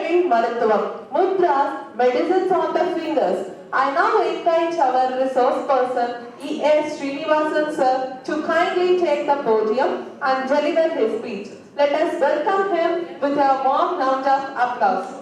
Vettari Marutthuvam. Mudras, medicines on the fingers. I now encourage our resource person, E.S. Srinivasan sir, to kindly take the podium and deliver his speech. Let us welcome him with a warm round of applause.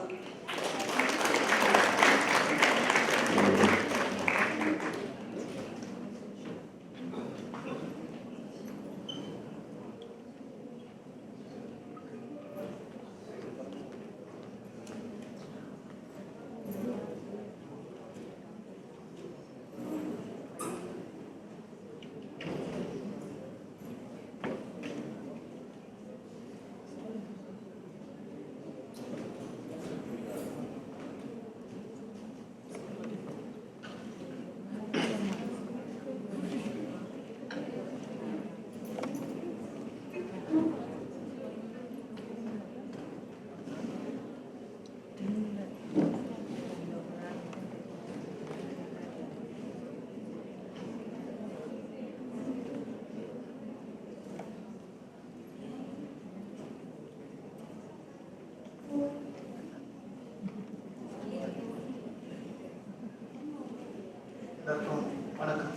வணக்கம்.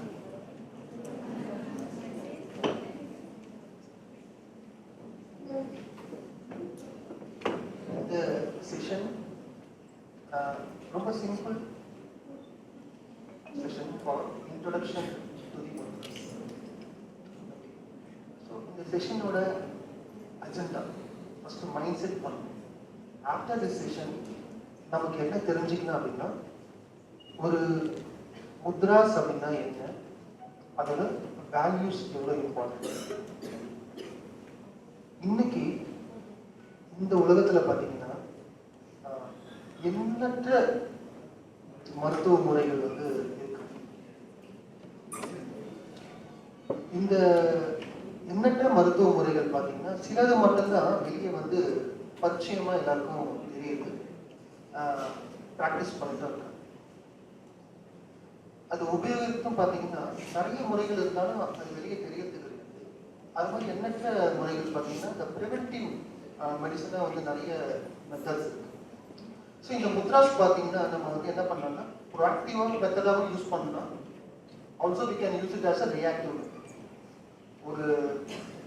இந்த session ரொம்ப simple session for introduction to the months. So இந்த செஷனோட agenda first mind set பண்ணணும். After this session நமக்கு என்ன தெரிஞ்சுக்கணும் அப்படின்னா, ஒரு முத்ராஸ் அப்படின்னா என்ன, அதோட வேல்யூஸ் எவ்வளோ இம்பார்ட்டன்ட். இன்னைக்கு இந்த உலகத்தில் பார்த்தீங்கன்னா எண்ணற்ற மருத்துவ முறைகள் இருக்கு. இந்த எண்ணற்ற மருத்துவ முறைகள் பார்த்தீங்கன்னா சிலது மட்டும்தான் வெளியே பரிச்சயமா எல்லாருக்கும் தெரியுது, ப்ராக்டிஸ் பண்ணிட்டு இருக்காங்க. அது உபயோகித்தும் பார்த்தீங்கன்னா நிறைய முறைகள் இருந்தாலும் அது வெளியே தெரியறது கிடையாது. அது மாதிரி எண்ணற்ற முறைகள் பார்த்தீங்கன்னா இந்த ப்ரிவென்டிவ் மெடிசனாக நிறைய மெத்தட்ஸ் இருக்கு. ஸோ இந்த முத்ராஸ் பார்த்தீங்கன்னா நம்ம என்ன பண்ணலாம்னா ப்ரோஆக்டிவாக மெத்தடாகவும் யூஸ் பண்ணலாம். Also we can use it as a reactive. ஒரு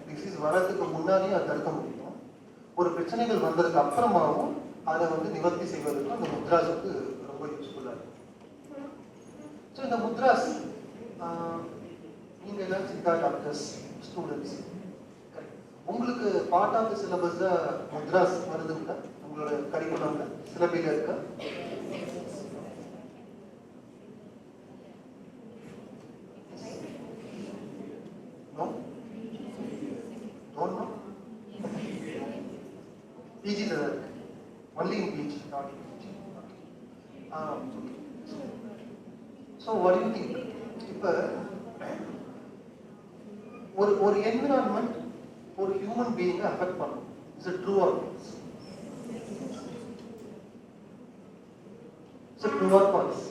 டிசீஸ் வர்றதுக்கு முன்னாடியும் அதை தடுக்க முடியும், ஒரு பிரச்சனைகள் வந்ததுக்கு அப்புறமாவும் அதை நிவர்த்தி செய்வதற்கு அந்த முத்ராஸ் ரொம்ப யூஸ்ஃபுல்லாக இருக்கும். ஸோ இந்த முத்ராஸ் நீங்கள் எல்லாம் சித்தா டாக்டர்ஸ் ஸ்டூடெண்ட்ஸ், உங்களுக்கு பார்ட் ஆஃப் த சிலபஸ் தான் முத்ராஸ் வருதுங்களா? உங்களோட கரிக்குலம்ல சிலபில இருக்கா? பிஜியில் தான் இருக்கு. Only in PG, not in PG. Okay. So what you think, இப்போ ஒரு என்விரான்மெண்ட் ஒரு ஹியூமன் பீயிங்கை அஃபெக்ட் பண்ணும். It's true or false? It's true or false?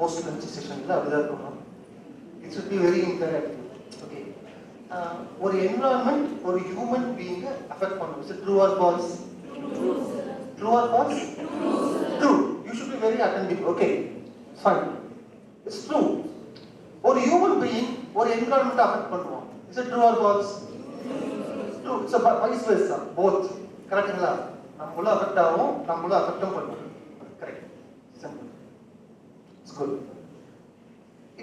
Most lunch செஷன்ல அப்படிதான் இருக்கணும். It should be very interactive. Okay, ஒரு என்விரான்மெண்ட் ஒரு ஹியூமன் பீயிங்கை அஃபெக்ட் பண்ணும். It's true or false? True or false? True. You should be very attentive. Okay, fine. It's true. ஒரு human being ஒரு environment affect பண்ணுவான். Is it true or false? True. It's a vice versa. Both. கரெக்ட்டுங்களா? நம்மளும் affect ஆகும், நம்மளும் அஃபெக்டும் பண்ணுவோம். Correct. Simple. It's good.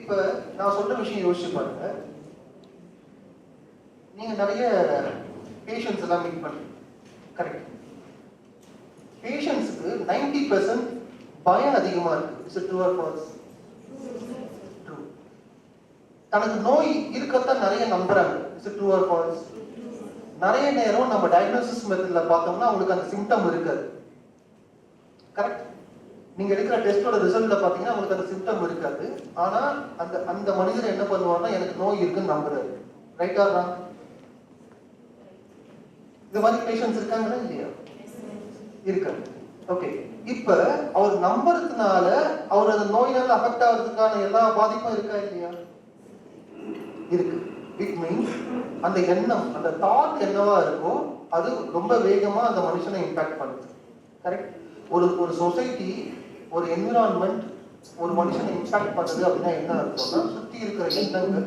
இப்போ நான் சொல்ற விஷயம் யோசிச்சு பாருங்க. நீங்க நிறைய பேஷண்ட்ஸ் எல்லாம் மீட் பண்ணுங்க. கரெக்ட். பேஷண்ட்ஸ்க்கு 90% பயம் அதிகமா இருக்கு. It's true or false? True. தனக்கு நோய் இருக்கத்தான் நிறைய நம்புறாங்க. It's true or falls? நிறைய நேரம் நம்ம டயக்னோசிஸ் மெத்தட்ல பார்த்தோம்னா அவங்களுக்கு அந்த சிம்டம் இருக்காது. கரெக்ட். நீங்க எடுக்கிற டெஸ்டோட ரிசல்ட்ல பாத்தீங்கன்னா அவங்களுக்கு அந்த சிம்டம் இருக்காது. ஆனா அந்த மனிதர் என்ன பண்ணுவாருன்னா எனக்கு நோய் இருக்குன்னு நம்புறாரு. Right or wrong? இந்த மாதிரி பேஷண்ட்ஸ் இருக்காங்களா இல்லையா? இருக்காங்க. ஓகே, இப்ப அவர் நம்புறதுனால அவர் அந்த நோயினால அஃபெக்ட் ஆகிறதுக்கான எல்லா பாதிப்பும் இருக்கா இல்லையா? இருக்கு. இட் மீன்ஸ் அந்த எண்ணம், அந்த தாட் என்னவா இருக்கோ அது ரொம்ப வேகமா அந்த மனுஷனை இம்பாக்ட் பண்ணுது. கரெக்ட்? ஒரு ஒரு சொசைட்டி, ஒரு என்விரான்மெண்ட் ஒரு மனுஷனை இம்பாக்ட் பண்ணுது அப்படின்னா என்ன அர்த்தம்னா, சுத்தி இருக்கிற எண்ணங்கள்,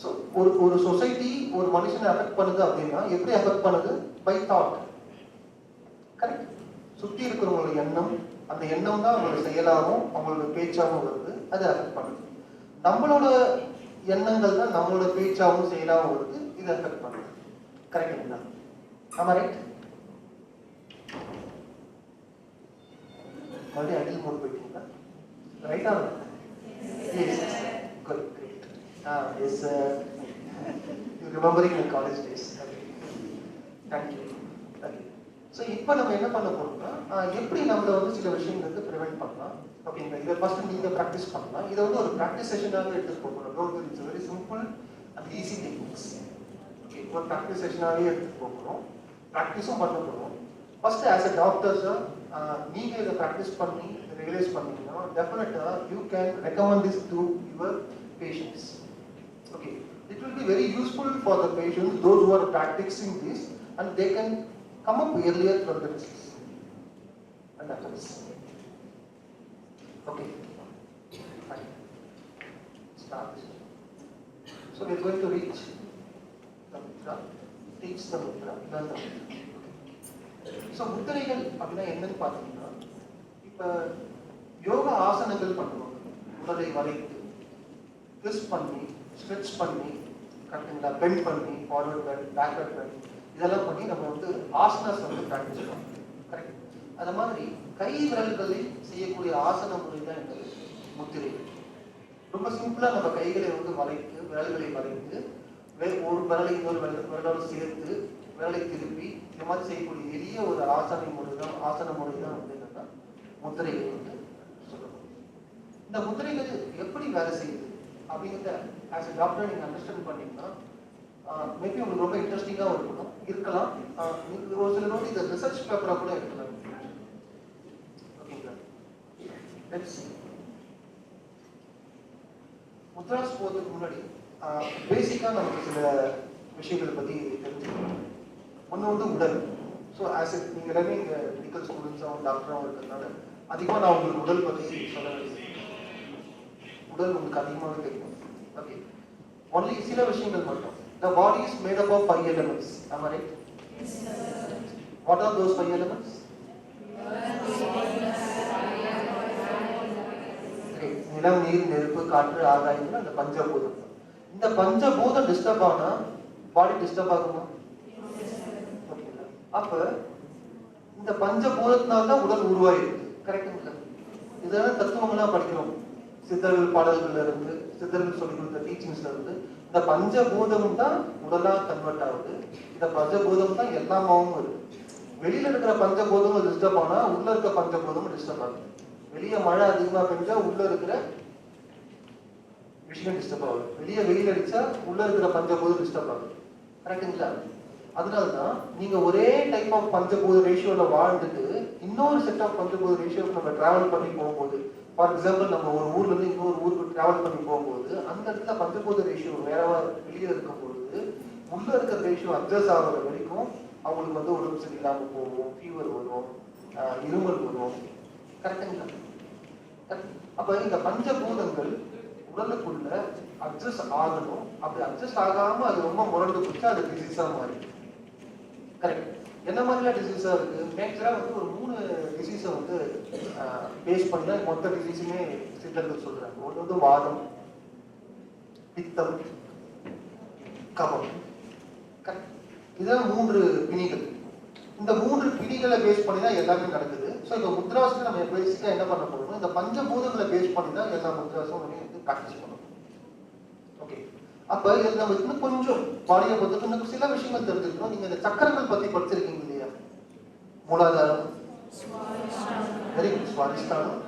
ஸோ ஒரு சொசைட்டி ஒரு மனுஷனை அஃபெக்ட் பண்ணுது அப்படின்னா எப்படி அஃபெக்ட் பண்ணுது? By thought. கரெக்ட்? சுத்தி இருக்கிறவங்களோட எண்ணம், அந்த எண்ணம் தான் அவங்களோட செயலாகவும் அவங்களோட பேச்சாகவும் வருது, அது அஃபெக்ட் பண்ணுது. நம்மளோட எண்ணங்கள் தான் நம்மளோட பேச்சாகவும் செயலாகவும் வருது, இது அஃபெக்ட் பண்ணுது. கரெக்டுங்களா? ஆமா, ரைட்? மறுபடியும் அடில் மோட் போயிட்டீங்களா? ரைட்டா? Yes, good, great. Yes, sir. You remembering my college days. Okay. Thank you. Okay. So, இப்போ நம்ம என்ன பண்ண போறோம்னா, எப்படி நம்மள வந்து சில விஷயங்கள் வந்து ப்ரிவென்ட் பண்ணலாம். ஓகேங்களா? இதை ஃபர்ஸ்ட் நீங்க ப்ராக்டிஸ் பண்ணலாம். இதை வந்து ஒரு ப்ராக்டிஸ் செஷனாகவே எடுத்துட்டு போகணும். Don't worry, it's very simple and easy techniques. Okay, ஒரு ப்ராக்டிஸ் செஷனாகவே எடுத்துட்டு போகிறோம். ப்ராக்டிஸும் பண்ண போகிறோம். ஃபர்ஸ்ட் ஆஸ் அ டாக்டர்ஸா நீங்க இதை ப்ராக்டிஸ் பண்ணி ரியலைஸ் பண்ணீங்கன்னா டெஃபினட்டா you can recommend this to your patients. Okay, it will be very useful for the patients, those who are practicing this, and they can come up earlier from the disease and others. Okay, fine. Start. So we are going to reach the mudra, teach the mudra, learn the mudra. So முத்திரைகள் அப்படின்னா என்னன்னு பார்த்தீங்கன்னா, இப்போ யோகா ஆசனங்கள் பண்ணுவாங்க. உடலை வளைத்து twist பண்ணி ஸ்ட்ரெச் பண்ணி, கரெக்டுங்களா, பெண்ட் பண்ணி, ஃபார்வர்ட் பெண்ட், பேக்வர்ட் பெண்ட், இதெல்லாம் பண்ணி நம்ம வந்து ஆசனாஸ் வந்து ப்ராக்டிஸ் பண்ணோம். கரெக்ட்? அது மாதிரி கை விரல்களில் செய்யக்கூடிய ஆசன முறை தான் என்னது? முத்திரை. ரொம்ப சிம்பிளா நம்ம கைகளை வந்து வளைத்து, விரல்களை வளைத்து, ஒரு விரலை இன்னொரு விரலோடு சேர்த்து, விரலை திருப்பி, இந்த மாதிரி செய்யக்கூடிய எளிய ஒரு ஆசன முறை தான் வந்து என்னன்னா முத்திரைகள் வந்து சொல்லணும். இந்த முத்திரைகள் எப்படி வேலை செய்யுது அப்படிங்கிறத ஆஸ் எ டாக்டர் நீங்கள் அண்டர்ஸ்டாண்ட் பண்ணீங்கன்னா மேபி உங்களுக்கு ரொம்ப இன்ட்ரெஸ்டிங்காகவும் இருக்கலாம். ஒரு சில நோட் இதை ரிசர்ச் பேப்பராக கூட இருக்கலாம். ஓகேங்களா? லெட்ஸ் முத்ராஸ் போகிறதுக்கு முன்னாடி பேசிக்காக நமக்கு சில விஷயங்களை பற்றி தெரிஞ்சுக்கணும். ஒன்று வந்து உடல். ஸோ ஆஸ் எ நீங்கள் எல்லாமே இங்கே மெடிக்கல் ஸ்டூடெண்ட்ஸாகவும் டாக்டராகவும் இருக்கிறதுனால அதிகமாக நான் உங்களுக்கு உடல் பற்றி சொல்ல வேண்டியது. உடல் உங்களுக்கு அதிகமாகவே தெரியும். ஓகே, ஒன்லி சில விஷயங்கள் மட்டும். The body is made up of 5 elements. Am I right? Yes, sir. What are those 5 elements? Okay, நிலம், நீர், நெருப்பு, காற்று, ஆகாயம், அந்த பஞ்சபூதம். இந்த பஞ்சபூதம் டிஸ்டர்ப் ஆனா பாடி டிஸ்டர்ப் ஆகுமா? ஓகேங்களா? அப்ப இந்த பஞ்சபூதத்தினால தான் உடல் உருவாயிருக்கு. கரெக்டுங்களா? இதெல்லாம் தத்துவங்களா படிக்கிறோம். சித்தர்கள் பாடல்கள்ல இருந்து, சித்தர்கள் சொல்லி கொடுத்த டீச்சிங்ஸ்ல இருந்து, இந்த பஞ்சபூதம் தான் உடலா கன்வெர்ட் ஆகுது. இந்த பஞ்சபூதம் தான் எல்லாமாவும் இருக்கு. வெளியில இருக்கிற பஞ்சபூதமும் டிஸ்டர்ப் ஆனா உள்ள இருக்க பஞ்சபூதமும் டிஸ்டர்ப் ஆகுது. வெளியே மழை அதிகமா பெஞ்சா உள்ள இருக்கிற விஷயம் டிஸ்டர்ப் ஆகுது. வெளியே வெயில் அடிச்சா உள்ள இருக்கிற பஞ்சபூதம் டிஸ்டர்ப் ஆகுது. கரெக்டுங்களா? அதனாலதான் நீங்க ஒரே டைப் ஆஃப் பஞ்சபூத ரேஷியோல வாழ்ந்துட்டு இன்னொரு செட் ஆஃப் பஞ்சபூத ரேஷியோக்கு நம்ம டிராவல் பண்ணி போகும்போது, ஃபார் எக்ஸாம்பிள் நம்ம ஒரு ஊர்ல இருந்து இன்னொரு ஊருக்கு டிராவல் பண்ணி போகும்போது அந்த இடத்துல பஞ்சபூத ரேஷியோ வேறவா வெளியே இருக்கும் பொழுது உள்ள இருக்கிற ரேஷியோ அட்ஜஸ்ட் ஆகிற வரைக்கும் அவங்களுக்கு வந்து உடம்பு சரியில்லாமல் போகும், ஃபீவர் வரும், இருமல் வரும். கரெக்டுங்களா? அப்ப இந்த பஞ்சபூதங்கள் உடலுக்குள்ள அட்ஜஸ்ட் ஆகணும். அப்படி அட்ஜஸ்ட் ஆகாம அது ரொம்ப முரண்டு பிடிச்சா அது டிசீஸா மாறி. கரெக்ட்? என்ன மாதிரிலாம் டிசீஸா இருக்கு? மேக்ஸா வந்து ஒரு 3 டிசீஸை வந்து பேஸ் பண்ணி மொத்த டிசீஸுமே சித்தர்கள் சொல்றாங்க. ஒன்று வந்து வாதம், பித்தம், கபம். கரெக்ட்? இதுதான் 3 பிணிகள். இந்த 3 பிணிகளை பேஸ் பண்ணி தான் எல்லாமே நடக்குது. ஸோ இந்த முத்ராஸ்க்கு நம்ம பேசிக்கா என்ன பண்ண போறோம்? இந்த பஞ்சபூதங்களை பேஸ் பண்ணி தான் எல்லா முத்ராஸும் நம்ம வந்து ப்ராக்டிஸ் பண்ணணும். ஓகே, அப்ப இதுல நம்ம இன்னும் கொஞ்சம் பாடியை பத்தி இன்னும் சில விஷயங்கள் தெரிஞ்சுக்கணும். நீங்க இந்த சக்கரங்கள் பத்தி படிச்சிருக்கீங்க இல்லையா? மூலாதாரம், வெரி குட், சுவாதிஷ்டானம்,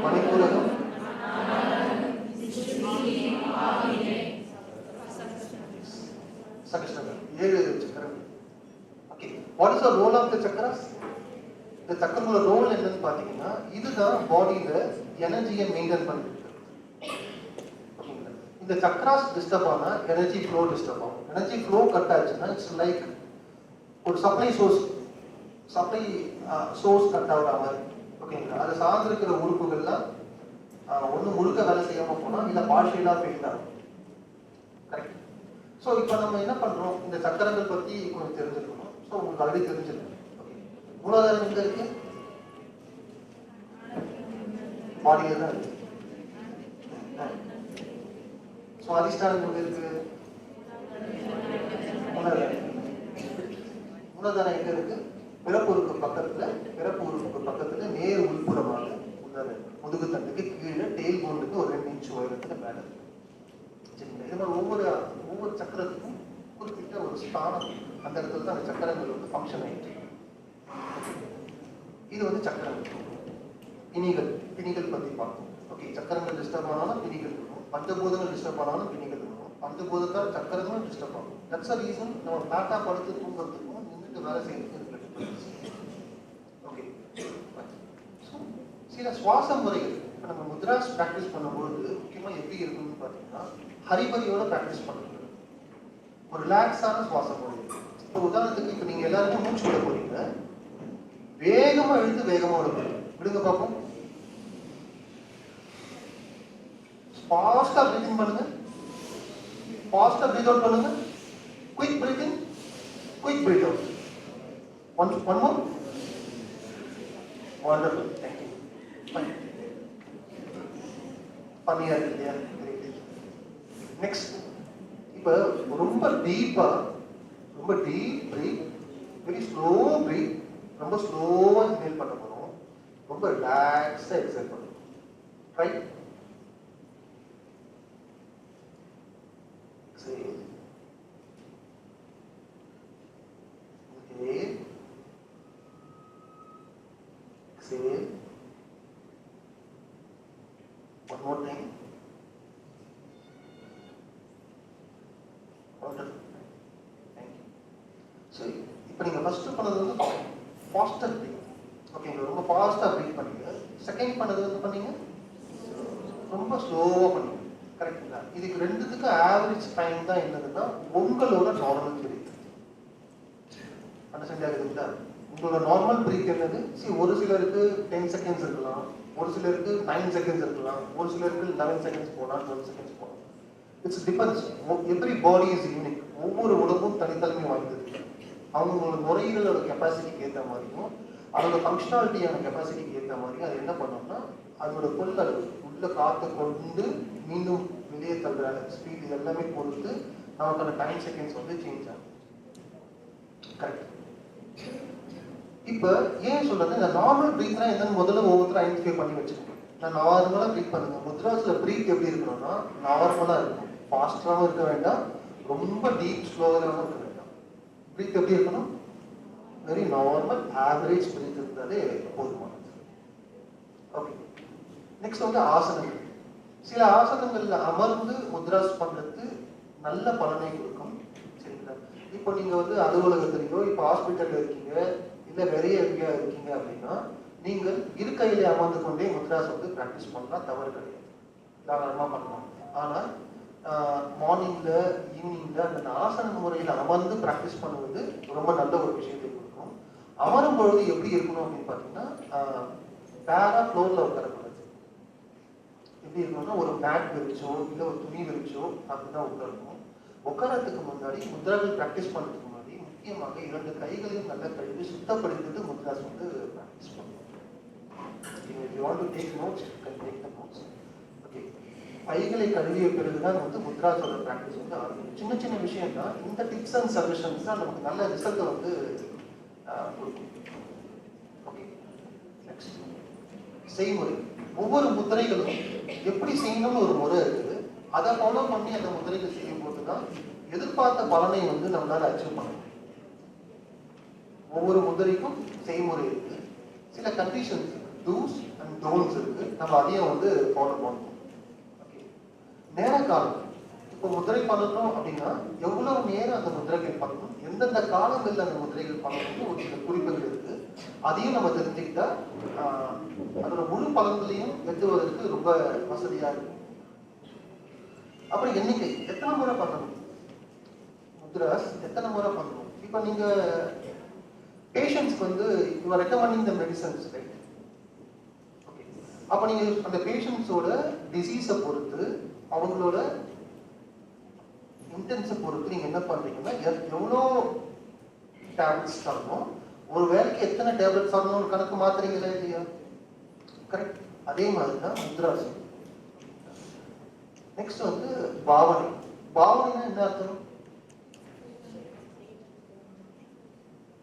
மணிப்பூரகம், சகஸ்ரகம், 7 சக்கரங்கள். Okay, what is the role of the chakras? இந்த சக்கரங்களோட ரோல் என்னன்னு பாத்தீங்கன்னா, இதுதான் பாடியில எனர்ஜியை மெயின்டைன் பண்ணிட்டு இந்த சக்ராஸ் டிஸ்டர்ப் ஆனா எனர்ஜி ஃப்ளோ டிஸ்டர்ப் ஆகும். எனர்ஜி ஃப்ளோ கட் ஆச்சுன்னா இட்ஸ் லைக் ஒரு சப்ளை சோர்ஸ் கட் ஆகுற மாதிரி. ஓகேங்களா? அதை சார்ந்திருக்கிற உறுப்புகள்லாம் ஒன்று முழுக்க வேலை செய்யாம போனா இல்லை பார்ஷியலா ஃபெயில் ஆகும். கரெக்ட். ஸோ இப்போ நம்ம என்ன பண்றோம், இந்த சக்கரங்கள் பத்தி கொஞ்சம் தெரிஞ்சுக்கணும். ஸோ உங்களுக்கு ஆல்ரெடி தெரிஞ்சிருக்கு. ஓகே, மூலாதாரம் எங்க இருக்கு? பாடியில தான் இருக்கு. சுவாதிஷ்டானம் எங்க இருக்கு? மூலாதாரம் எங்க இருக்கு? பிறப்பு உறுப்பு பக்கத்துல நேர் உள்புறமாக முதுகு தண்டுக்கு கீழே டெயில் போனுக்கு ஒரு 2 இன்ச் உயரத்துல மேல இருக்கு. சரிங்களா? இது மாதிரி ஒவ்வொரு சக்கரத்துக்கும் குறிப்பிட்ட ஒரு ஸ்தானம், அந்த இடத்துல தான் அந்த சக்கரங்கள் வந்து ஃபங்க்ஷன் ஆயிட்டு. இது வந்து சக்கரங்கள். பிணிகள் பத்தி பார்ப்போம். ஓகே, சக்கரங்கள் டிஸ்டர்ப் ஆனாலும் பிணிகள் இருக்கும், பஞ்சபூதங்கள் டிஸ்டர்ப் ஆனாலும் பிணிகள் இருக்கும், பஞ்சபூதத்தால் சக்கரங்களும் டிஸ்டர்ப் ஆகும். தட்ஸ் அ ரீசன் நம்ம பேட்டா படுத்து தூங்குறதுக்கும் நின்றுட்டு வேலை செய்யறதுக்கும் இருக்கு. ஓகே, சில சுவாச முறைகள் இப்போ நம்ம முத்ராஸ் ப்ராக்டிஸ் பண்ணும்போது முக்கியமாக எப்படி இருக்குன்னு பார்த்தீங்கன்னா ஹரிபரியோட ப்ராக்டிஸ் பண்ணுறது, ஒரு ரிலாக்ஸான சுவாச முறை. இப்போ உதாரணத்துக்கு இப்போ நீங்கள் எல்லாருமே மூச்சு விட போறீங்க, வேகமாக இழுத்து வேகமாக விட விடுங்க பார்ப்போம். ஃபாஸ்ட்டாக ப்ரீத்திங் பண்ணுங்க, ஃபாஸ்ட்டாக ப்ரீத் அவுட் பண்ணுங்க. Quick breathing, quick breath out. One more. Wonderful, thank you. பண்ணியா இருக்கு இல்லையா? நெக்ஸ்ட், இப்போ ரொம்ப deep breath, very slow breath, ரொம்ப ஸ்லோவா இன்ஹேல் பண்ண போறோம், ரொம்ப ரிலாக்ஸா எக்ஸேல் பண்ணணும். ரைட்? சரி, ஓகே, சரி, one more time. Wonderful. Thank you. So, இப்போ நீங்க ஃபர்ஸ்ட் பண்ணது வந்து ஃபாஸ்டர் பிரீத். ஓகேங்களா? ரொம்ப ஃபாஸ்டா பிரீத் பண்ணீங்க. செகண்ட் பண்ணது வந்து பண்ணீங்க ரொம்ப ஸ்லோவா பண்ணீங்க. கரெக்ட்டுங்களா? இதுக்கு ரெண்டுத்துக்கு ஆவரேஜ் டைம் தான் என்னதுன்னா உங்களோட நார்மல் பிரீத். அண்டர்ஸ்டாண்ட் ஆகுதுங்களா? உங்களோட நார்மல் பிரீத் என்னது? ஒரு சிலருக்கு 10 செகண்ட்ஸ் இருக்கலாம், ஒரு சிலருக்கு 9 செகண்ட்ஸ் இருக்கலாம், ஒரு சிலருக்கு 11 செகண்ட்ஸ் போகலாம், 12 செகண்ட்ஸ் போகலாம். It's depends. Every body is unique. ஒவ்வொரு உடம்பும் தனித்தன்மை வாய்ந்தது. அவங்களோட நுரையீரலோட கெப்பாசிட்டிக்கு ஏற்ற மாதிரியும் அதோட ஃபங்க்ஷனாலிட்டியான கெப்பாசிட்டிக்கு ஏற்ற மாதிரியும் அது என்ன பண்ணோம்னா அதோட கொள்ளளவு உள்ள காற்றை கொண்டு மீண்டும் வெளியே தள்ளுற ஸ்பீட் இது எல்லாமே பொறுத்து நமக்கான டைம் செகண்ட்ஸ் வந்து சேஞ்ச் ஆகும். கரெக்ட். இப்போ ஏன் சொல்றது, இந்த நார்மல் பிரீத்னா என்னன்னு முதல்ல ஒவ்வொருத்தரும் ஐடென்டிஃபை பண்ணி வச்சுக்கணும். நான் நார்மலா பிரீத் பண்ணுங்க. முத்ராஸ்ல பிரீத் எப்படி இருக்கணும்னா நார்மலா இருக்கும், ஃபாஸ்டாகவும் இருக்க வேண்டாம், ரொம்ப டீப் ஸ்லோவாகவும் இருக்க வேண்டாம். பிரீத் எப்படி இருக்கணும்? வெரி நார்மல் ஆவரேஜ் பிரீத் இருந்தாலே போதுமானது. ஓகே, நெக்ஸ்ட் வந்து ஆசனங்கள். சில ஆசனங்கள்ல அமர்ந்து முத்ராஸ் பண்றது நல்ல பலனை கொடுக்கும். சரிங்களா? இப்போ நீங்க வந்து அலுவலகத்திலேயோ இப்போ ஹாஸ்பிட்டல்ல இருக்கீங்க, இல்ல வெளியே எங்கேயா இருக்கீங்க அப்படின்னா நீங்கள் இருக்கையிலே அமர்ந்து கொண்டே முத்ராஸ் வந்து ப்ராக்டிஸ் பண்ணலாம், தவறு கிடையாது, தாராளமாக பண்ணலாம். ஆனால் மார்னிங்ல ஈவினிங்ல அந்த ஆசன முறையில் அமர்ந்து ப்ராக்டிஸ் பண்ணுவது ரொம்ப நல்ல ஒரு விஷயத்தை கொடுக்கும். அமரும் பொழுது எப்படி இருக்கணும் அப்படின்னு பார்த்தீங்கன்னா பேரா ஃப்ளோர்ல உட்காரக்கூடாது. எப்படி இருக்கணும்னா ஒரு மேட் விரிச்சோ இல்லை ஒரு துணி விரிச்சோ அப்படிதான் உட்காரணும். உட்காரத்துக்கு முன்னாடி முத்ராக்கள் ப்ராக்டிஸ் பண்ணுறதுக்கு முன்னாடி முக்கியமாக 2 கைகளையும் நல்லா கழுவி சுத்தப்படுத்திட்டு முத்ராஸ் வந்து ப்ராக்டிஸ் பண்ணணும். If you want to take notes, you can take the notes. Okay. கைகளை கழுவிய பிறகுதான் வந்து முத்ராஸோட ப்ராக்டிஸ் வந்து ஆரம்பிக்கும். சின்ன சின்ன விஷயம் தான், இந்த டிப்ஸ் அண்ட் சஜஷன்ஸ் தான் நமக்கு நல்ல ரிசல்ட்டை வந்து கொடுக்கும். ஓகே, நெக்ஸ்ட் செய்முறை. ஒவ்வொரு முத்திரைகளும் எப்படி செய்யணும்னு ஒரு முறை இருக்குது. அதை ஃபாலோ பண்ணி அந்த முத்திரைகள் செய்யும் போது தான் எதிர்பார்த்த பலனை வந்து நம்மளால அச்சீவ் பண்ணணும். ஒவ்வொரு முதிரைக்கும் செய்முறை இருக்கு, சில கண்டிஷன்ஸ் டூஸ் அண்ட் டோன்ட்ஸ் இருக்கு, நம்ம அதையும் வந்து ஃபாலோ பண்ணணும். ஓகே, நேர காலம். இப்போ முதிரை பண்ணணும் அப்படின்னா எவ்வளவு நேரம் அந்த முதிரைகள் பண்ணணும், எந்தெந்த காலங்களில் அந்த முதிரைகள் பண்ணணும்னு ஒரு சில குறிப்புகள் இருக்கு. அதையும் நம்ம தெரிஞ்சுக்கிட்டா அதோட முழு பலன்களையும் எட்டுவதற்கு ரொம்ப வசதியா இருக்கும். அப்புறம் எண்ணிக்கை எத்தனை முறை பண்ணணும், முத்ராஸ் எத்தனை முறை பண்ணணும். இப்போ நீங்க பேஷண்ட்ஸ்க்கு வந்து you are recommending the medicines, right? Okay, அப்போ நீங்க அந்த பேஷண்ட்ஸோட டிசீஸை பொறுத்து அவங்களோட இன்டென்ஸை பொறுத்து நீங்க என்ன பண்றீங்கன்னா எவ்வளோ டேப்லெட்ஸ் தரணும், ஒரு வேலைக்கு எத்தனை டேப்லெட்ஸ் தரணும் ஒரு கணக்கு மாத்திரீங்களா இல்லையா? கரெக்ட். அதே மாதிரி தான் முத்ராசனம். நெக்ஸ்ட் வந்து பாவனை. பாவனைனா என்ன அர்த்தம்?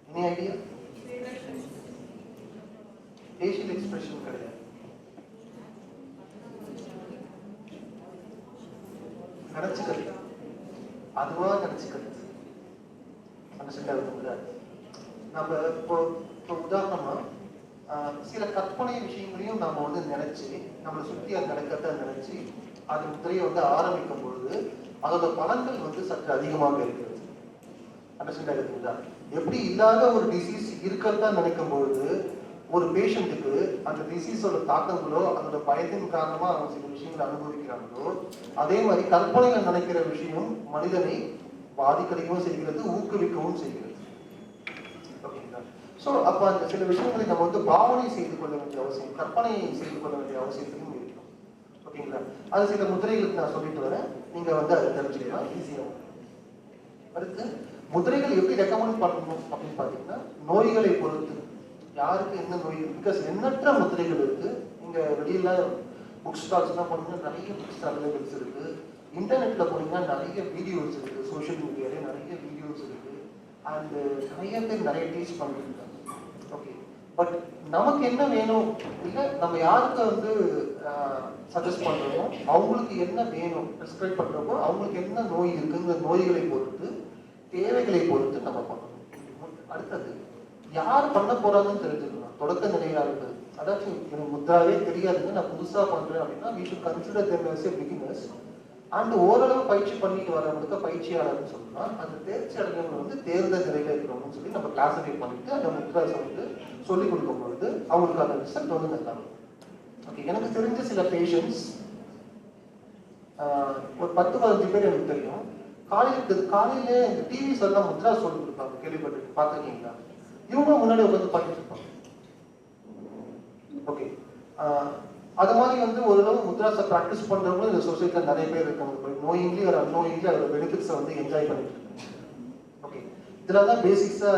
Any idea? ஃபேஷியல் எக்ஸ்பிரஷன் கிடையாது. நினைச்சுக்கிறது, அதுவா நினைச்சுக்கிறது. நம்ம இப்போ உதாரணமா சில கற்பனை விஷயங்களையும் நம்ம வந்து நினைச்சு நம்மளை சுற்றி அது நடக்கிறத நினைச்சு அது முத்திரையை வந்து ஆரம்பிக்கும் பொழுது அதோட பலன்கள் வந்து சற்று அதிகமாக இருக்கிறது. அண்டர்ஸ்டாண்ட் ஆகுதுங்களா? எப்படி இல்லாத ஒரு டிசீஸ் இருக்கிறதா நினைக்கும் பொழுது ஒரு பேஷண்ட்டுக்கு அந்த டிசீஸோட தாக்கங்களோ அதோட பயத்தின் காரணமா அவங்க சில விஷயங்களை அனுபவிக்கிறாங்களோ, அதே மாதிரி கற்பனையில நினைக்கிற விஷயம் மனிதனை பாதிக்கடைக்கவும் செய்கிறது, ஊக்குவிக்கவும் செய்கிறது. ஓகேங்களா? ஸோ அப்போ அந்த சில விஷயங்களை நம்ம வந்து பாவனை செய்து கொள்ள வேண்டிய அவசியம், கற்பனை செய்து கொள்ள வேண்டிய அவசியத்தையும் இருக்கும். ஓகேங்களா? அது சில முதிரைகளுக்கு நான் சொல்லிட்டு வரேன், நீங்க வந்து அதை தெரிஞ்சுக்கலாம் ஈஸியாக. அடுத்து முதிரைகள் எப்படி ரெக்கமெண்ட் பண்ணணும் அப்படின்னு பார்த்தீங்கன்னா நோய்களை பொறுத்து யாருக்கு என்ன நோய் இருக்கு. பிகாஸ் எண்ணற்ற முத்திரைகள் இருக்கு. நீங்க வெளியில புக் ஸ்டால்ஸ்லாம் போனீங்கன்னா நிறைய புக்ஸ் அவைலபிள்ஸ் இருக்கு. இன்டர்நெட்ல போனீங்கன்னா நிறைய வீடியோஸ் இருக்கு. சோஷியல் மீடியாலே நிறைய வீடியோஸ் இருக்கு. அண்ட் நிறைய பேர் நிறைய டீச் பண்ணிருக்காங்க. ஓகே, பட் நமக்கு என்ன வேணும், இல்லை நம்ம யாருக்கு வந்து சஜஸ்ட் பண்றோமோ அவங்களுக்கு என்ன வேணும் ப்ரிஸ்கிரைப் பண்றப்போ அவங்களுக்கு என்ன நோய் இருக்குங்கிற நோய்களை பொறுத்து தேவைகளை பொறுத்து நம்ம பண்ணணும். அடுத்தது யார் பண்ண போறாங்கன்னு தெரிஞ்சுக்கணும். தொடக்க நிலையா இருக்குது, அதாச்சும் எனக்கு முத்ராவே தெரியாதுங்க, நான் புதுசா பண்றேன் அப்படின்னா we should consider them as a beginners. And ஓரளவு பயிற்சி பண்ணிட்டு வரவங்களுக்கு பயிற்சியாளர்னு சொன்னா அந்த தேர்ச்சி அடைஞ்சவங்க வந்து தேர்ந்த நிலையில இருக்கிறவங்கன்னு சொல்லி நம்ம கிளாஸிஃபை பண்ணிட்டு அந்த முத்ராஸை வந்து சொல்லிக் கொடுக்கும் பொழுது அவங்களுக்கு அந்த ரிசல்ட் வந்து நல்லா இருக்கும். ஓகே, எனக்கு தெரிஞ்ச சில பேஷண்ட்ஸ் ஒரு 10-15 பேர் எனக்கு தெரியும். காலையில இந்த டிவிஸ் எல்லாம் முத்ரா சொல்லி கொடுப்பாங்க, கேள்விப்பட்டு பார்த்துருக்கீங்களா? இவங்க முன்னாடி உட்காந்து பண்ணிட்டு இருப்பாங்க. ஓகே, அது மாதிரி வந்து ஓரளவு முத்ராஸை ப்ராக்டிஸ் பண்றவங்களும் இந்த சொசைட்டில நிறைய பேர் இருக்காங்க. நோயிங்லி ஒரு அன்னோயிங்லி அதோட பெனிஃபிட்ஸை வந்து என்ஜாய் பண்ணிட்டு இருக்காங்க. ஓகே, இதுல தான் பேசிக்ஸா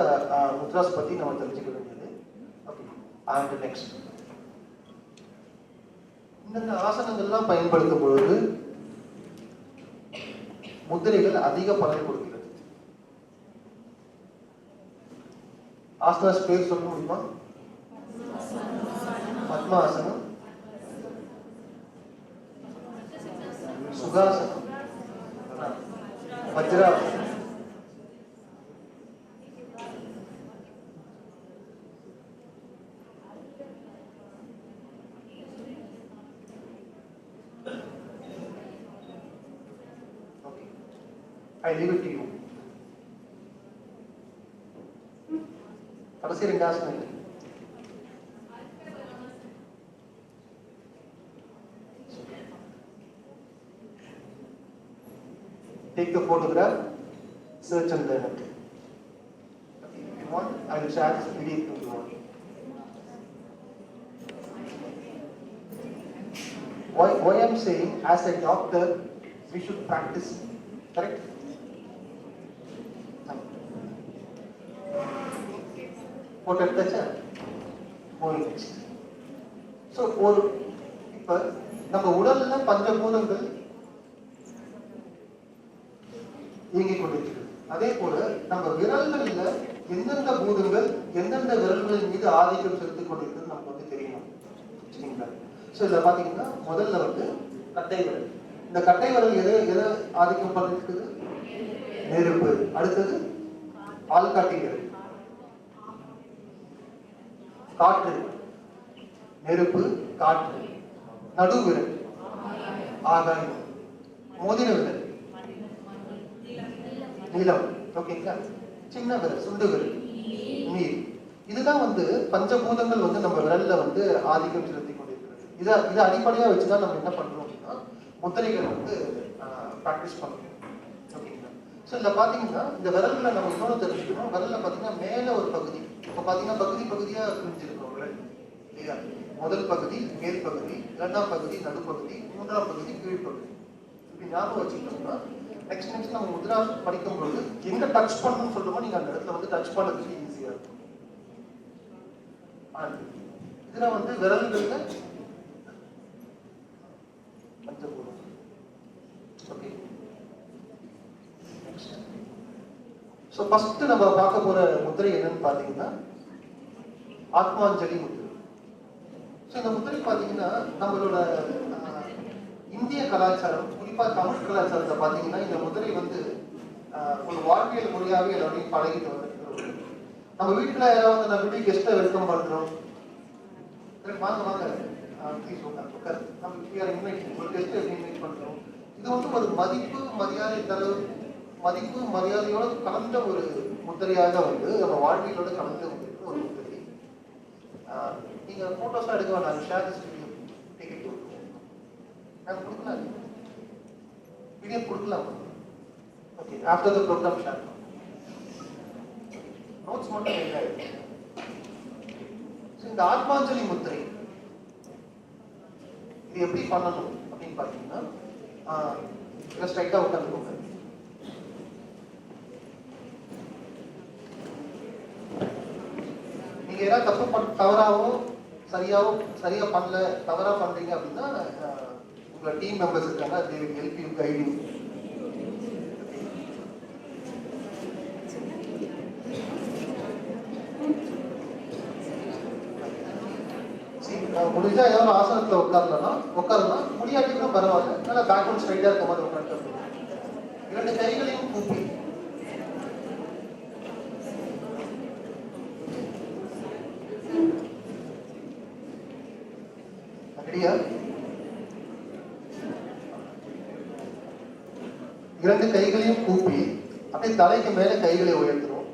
முத்ராஸ் பத்தி நம்ம தெரிஞ்சுக்க வேண்டியது. ஓகே, அண்ட் நெக்ஸ்ட் இந்த ஆசனங்கள்லாம் பயன்படுத்தும் பொழுது முத்திரைகள் அதிக பலன் கொடுக்கிறது. ஆசனாஸ் பேர் சொல்ல முடியுமா? பத்மாசனம், சுகாசனம், வஜ்ராசனம். Okay, I leave it to you. கடைசி 2 ஆசனங்கள். Take the photograph, search and learn it. Okay, if you want, I will share this PDF to you all. Why I'm saying, as a doctor, we should practice, correct? Photo எடுத்தாச்சா? Moving next. So, இப்ப நம்ம உடல்ல பஞ்சபூதங்கள் இயங்கிக் கொண்டிருக்கிறது. அதே போல நம்ம விரல்களில் எந்தெந்த பூதங்கள் எந்தெந்த விரல்களின் மீது ஆதிக்கம் செலுத்திக் கொண்டிருக்கிறது நமக்கு வந்து தெரியணும். சரிங்களா? ஸோ இதில் பார்த்தீங்கன்னா முதல்ல வந்து கட்டை விரல். இந்த கட்டை விரல் எதை ஆதிக்கம் பண்ணிருக்குது? நெருப்பு. அடுத்தது ஆள்காட்டி விரல், காற்று, நெருப்பு, காற்று. நடு விரல் ஆகாயம். மோதிர விரல் நீளம். ஓகேங்களா? சின்ன விரல் சுண்டு விரல் நீர். இதுதான் வந்து பஞ்சபூதங்கள் வந்து நம்ம விரல்ல வந்து ஆதிக்கம் செலுத்தி கொண்டிருக்கிறது. இதை அடிப்படையா வச்சுதான் நம்ம என்ன பண்றோம் அப்படின்னா முத்திரைகள் வந்து ப்ராக்டிஸ் பண்ணணும். ஓகேங்களா? ஸோ இதில் பார்த்தீங்கன்னா இந்த விரல்ல நம்ம இன்னொன்று தெரிஞ்சுக்கணும். விரல்ல பார்த்தீங்கன்னா மேலே ஒரு பகுதி, இப்போ பார்த்தீங்கன்னா பகுதியாக பிரிஞ்சிருக்கோம் விரல் இல்லையா? முதல் பகுதி மேல் பகுதி, இரண்டாம் பகுதி நடுப்பகுதி, மூன்றாம் பகுதி கீழ்ப்பகுதி. இப்படி ஞாபகம் வச்சுக்கிட்டோம்னா நெக்ஸ்ட் நம்ம முத்ரா படிக்கும்போது எங்க டச் பண்ணணும்னு சொல்லுமோ நீங்க அந்த இடத்துல வந்து டச் பண்ணதுக்கு ஈஸியா இருக்கும். இதுல வந்து விரல்கள்ல பஞ்சபூதம். ஓகே, ஸோ ஃபர்ஸ்ட் நம்ம பார்க்க போற முத்திரை என்னன்னு பார்த்தீங்கன்னா ஆத்மாஞ்சலி முத்திரை. ஸோ இந்த முத்திரை பார்த்தீங்கன்னா நம்மளோட இந்திய கலாச்சாரம், குறிப்பா தமிழ் கலாச்சாரத்தை பார்த்தீங்கன்னா இந்த முதிரை வந்து ஒரு வாழ்வியல் முறையாகவே எல்லாரையும் பழகிட்டு வந்துருக்கிறோம். நம்ம வீட்டுல யாராவது நம்ம வீட்டுக்கு கெஸ்ட்டை வெல்கம் பண்றோம், வாங்க வாங்க ப்ளீஸ் உட்கார், நம்ம ஒரு கெஸ்ட்டை இன்வைட் பண்றோம். இது வந்து ஒரு மதிப்பு மரியாதையோட கலந்த ஒரு முத்திரையாக வந்து நம்ம வாழ்வியலோட கலந்து கொண்டிருக்கிற ஒரு முத்திரை. நீங்க போட்டோஸா எடுக்க வேணாம், share this video, take it. நான் கொடுக்கலாம், வீடியோ கொடுக்கலாம். Okay, after the program share notes மட்டும் என்ன இருக்கு. இந்த ஆத்மாஞ்சலி முத்திரை இது எப்படி பண்ணணும் அப்படின்னு பார்த்தீங்கன்னா ஸ்ட்ரைட்டா உட்காந்துக்கோங்க. நீங்க ஏதாவது தவறாகவும் சரியா பண்ணல, தவறா பண்றீங்க அப்படின்னா உங்க டீம் மெம்பர்ஸ் இருக்காங்க, they will help you, guide you. முடிஞ்சா ஏதாவது ஆசனத்துல உட்காரலாம், முடியாட்டிக்கும் பரவாயில்ல, நல்லா பேக்ரவுண்ட் ஸ்ட்ரைட்டா இருக்க மாதிரி உட்காந்து இரண்டு கைகளையும் கூப்பி ரெடியா? இரண்டு கைகளையும் கூப்பி அப்படியே தலைக்கு மேல கைகளை உயர்த்துறோம்.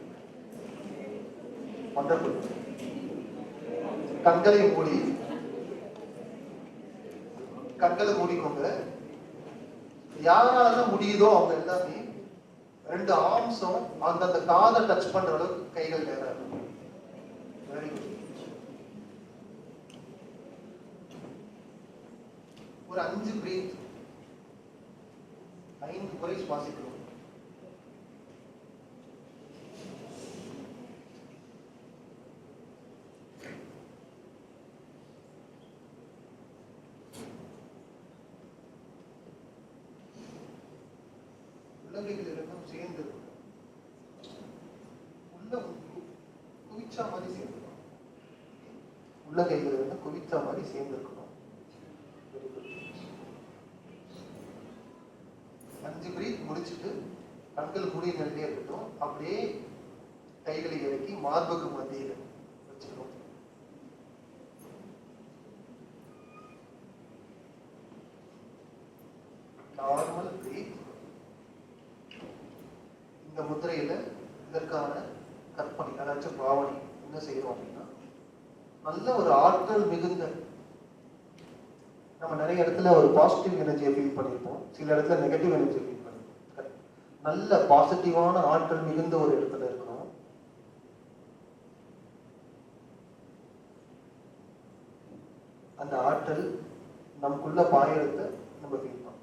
கண்களை மூடிக்கோங்க. யாராலதான் முடியுதோ அவங்க எல்லாமே ரெண்டு ஆர்ம்ஸும் அந்த காதை டச் பண்ற அளவுக்கு கைகள் நேரம் இருக்கும். Very good. ஒரு 5 பிரீத், 5 முறை சுவாசிக்கிறோம். உள்ளங்கைகள் இரண்டும் சேர்ந்து உள்ள குவிச்சா மாதிரி சேர்ந்துக்கணும். உள்ளங்கைகள் இரண்டும் குவிச்சா மாதிரி சேர்ந்துருக்கணும். 5 பிரீத் முடிச்சுட்டு கண்கள் மூடி நிலையிலே இருக்கட்டும். அப்படியே கைகளை இறக்கி மார்புக்கு மத்தியில் வச்சுக்கணும். Normal breath. இந்த முத்திரையில இதற்கான கற்பனை, அதாச்சும் பாவனை என்ன செய்யறோம் அப்படின்னா நல்ல ஒரு ஆற்றல் மிகுந்த, நம்ம நிறைய இடத்துல ஒரு பாசிட்டிவ் எனர்ஜியை ஃபீல் பண்ணியிருப்போம், சில இடத்துல நெகட்டிவ் எனர்ஜியை ஃபீல் பண்ணியிருப்போம். நல்ல பாசிட்டிவான ஆற்றல் மிகுந்த ஒரு இடத்துல இருக்கணும். அந்த ஆற்றல் நமக்குள்ள பாயறத நம்ம ஃபீல் பண்ணணும்.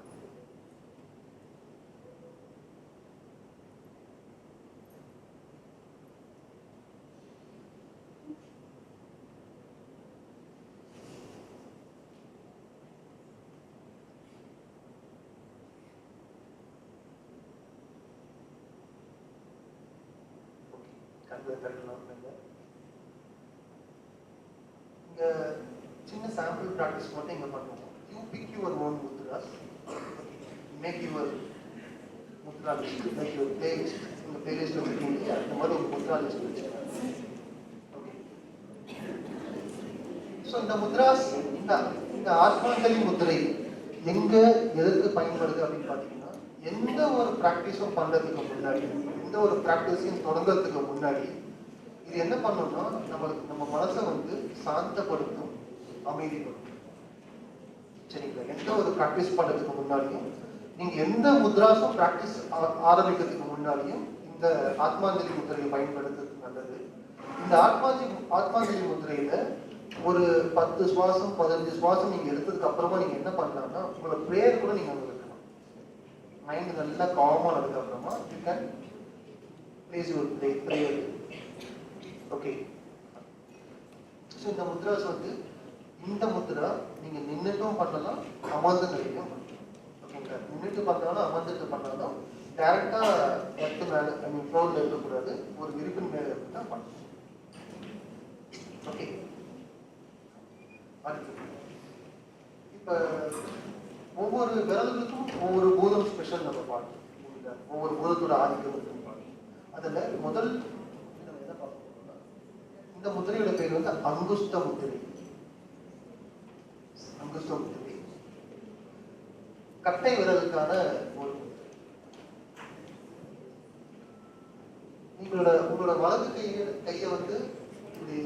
இங்க சின்ன சாம்பிள் பிராக்டிஸ் மட்டும் இங்க பண்ணுவோம். You pick your own mudras, make your mudra list, make your playlist. உங்க பிளேலிஸ்ட் வச்சுக்கோங்க, அந்த மாதிரி ஒரு முத்ரா லிஸ்ட் வச்சுக்கோங்க. ஓகே, ஸோ இந்த முத்ராஸ், இந்த ஆத்மாஞ்சலி முத்திரை எங்க எதற்கு பயன்படுது அப்படின்னு பார்த்தீங்கன்னா எந்த ஒரு பிராக்டிஸும் பண்றதுக்கு முன்னாடி, எந்த ஒரு பிராக்டிஸையும் தொடங்குறதுக்கு முன்னாடி இது என்ன பண்ணணும்னா நம்ம மனசை வந்து சாந்தப்படுத்தும், அமைதிப்படுத்தும். சரிங்களா? எந்த ஒரு ப்ராக்டிஸ் பண்றதுக்கு முன்னாடியும், நீங்க எந்த முத்ராஸும் ப்ராக்டிஸ் ஆரம்பிக்கிறதுக்கு முன்னாடியும் இந்த ஆத்மாஞ்சலி முத்திரையை பயன்படுத்துறது நல்லது. இந்த ஆத்மாஞ்சலி முத்திரையில ஒரு 10 சுவாசம் 15 சுவாசம் நீங்க எடுத்ததுக்கு அப்புறமா நீங்க என்ன பண்ணலாம்னா, உங்களோட ப்ரேயர் கூட நீங்க அங்க வைக்கலாம். மைண்ட் நல்லா காமா ஆனதுக்கு அப்புறமா you can place your prayer. Okay. So இந்த முத்ராஸ் வந்து, இந்த முத்ரா நீங்க நின்றுட்டும் பண்ணலாம், அமர்ந்து நிலையும் பண்ணலாம். ஓகேங்களா? நின்றுட்டு பண்ணாலும் அமர்ந்துட்டு பண்ணாலும் டைரக்டா எர்த்து மேல, ஐ மீன் ஃப்ளோர்ல இருக்கக்கூடாது, ஒரு விரிப்பின் மேல தான் பண்ணணும். ஓகே. அடுத்து இப்ப ஒவ்வொரு விரல்களுக்கும் ஒவ்வொரு பூதம் ஸ்பெஷல் நம்ம பார்க்கணும். ஒவ்வொரு பூதத்தோட ஆதிக்கம் பார்க்கணும். அதுல முதல் என்ன பார்க்கணும்னா, இந்த முத்திரையோட பேர் வந்து அங்குஸ்த முத்திரை. அங்குஸ்த முத்திரை கட்டை விரலுக்கான ஒரு உங்களோட வலது கையை வந்து இப்படி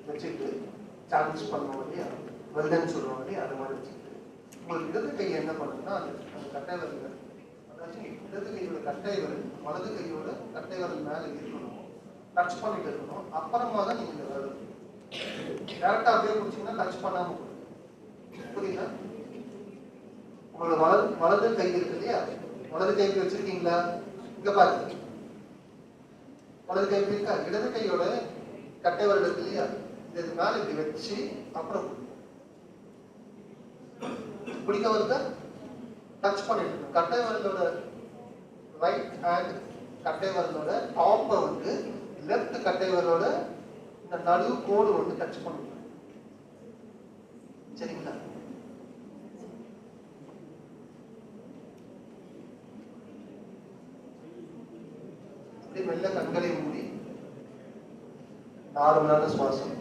வச்சுட்டு சேலஞ்ச் பண்ணுவோம் இல்லையா, வெல்டன் சொல்லுவோம் இல்லையா, அது மாதிரி வச்சுட்டு உங்களுக்கு இடது கையை என்ன பண்ணுங்கன்னா அந்த கட்டை விரல், அதாச்சும் இடது கையோட கட்டை விரல் வலது கையோட கட்டை விரல் மேல இருக்கணும், டச் பண்ணிட்டு இருக்கணும். அப்புறமா தான் நீங்க இந்த விரல் டேரக்டா அப்படியே பிடிச்சிங்கன்னா டச் பண்ணாம புரியுதா? உங்களோட வலது கை இருக்கு இல்லையா, வலது கைக்கு வச்சிருக்கீங்களா? இங்க பாருங்க, வலது கை இருக்கா, இடது கையோட கட்டை விரல் இருக்கு இல்லையா, இது மேல இப்படி வச்சு அப்புறம் பிடிக்க வருதா, டச் பண்ணிட்டு கட்டை விரலோட ரைட் ஹேண்ட் கட்டை விரலோட டாப்பை வந்து லெஃப்ட் கட்டை விரலோட இந்த நடுவு கோடு வந்து டச் பண்ணிட்டு, சரிங்களா? அப்படியே மெல்ல கண்களை மூடி நார்மலான சுவாசம்.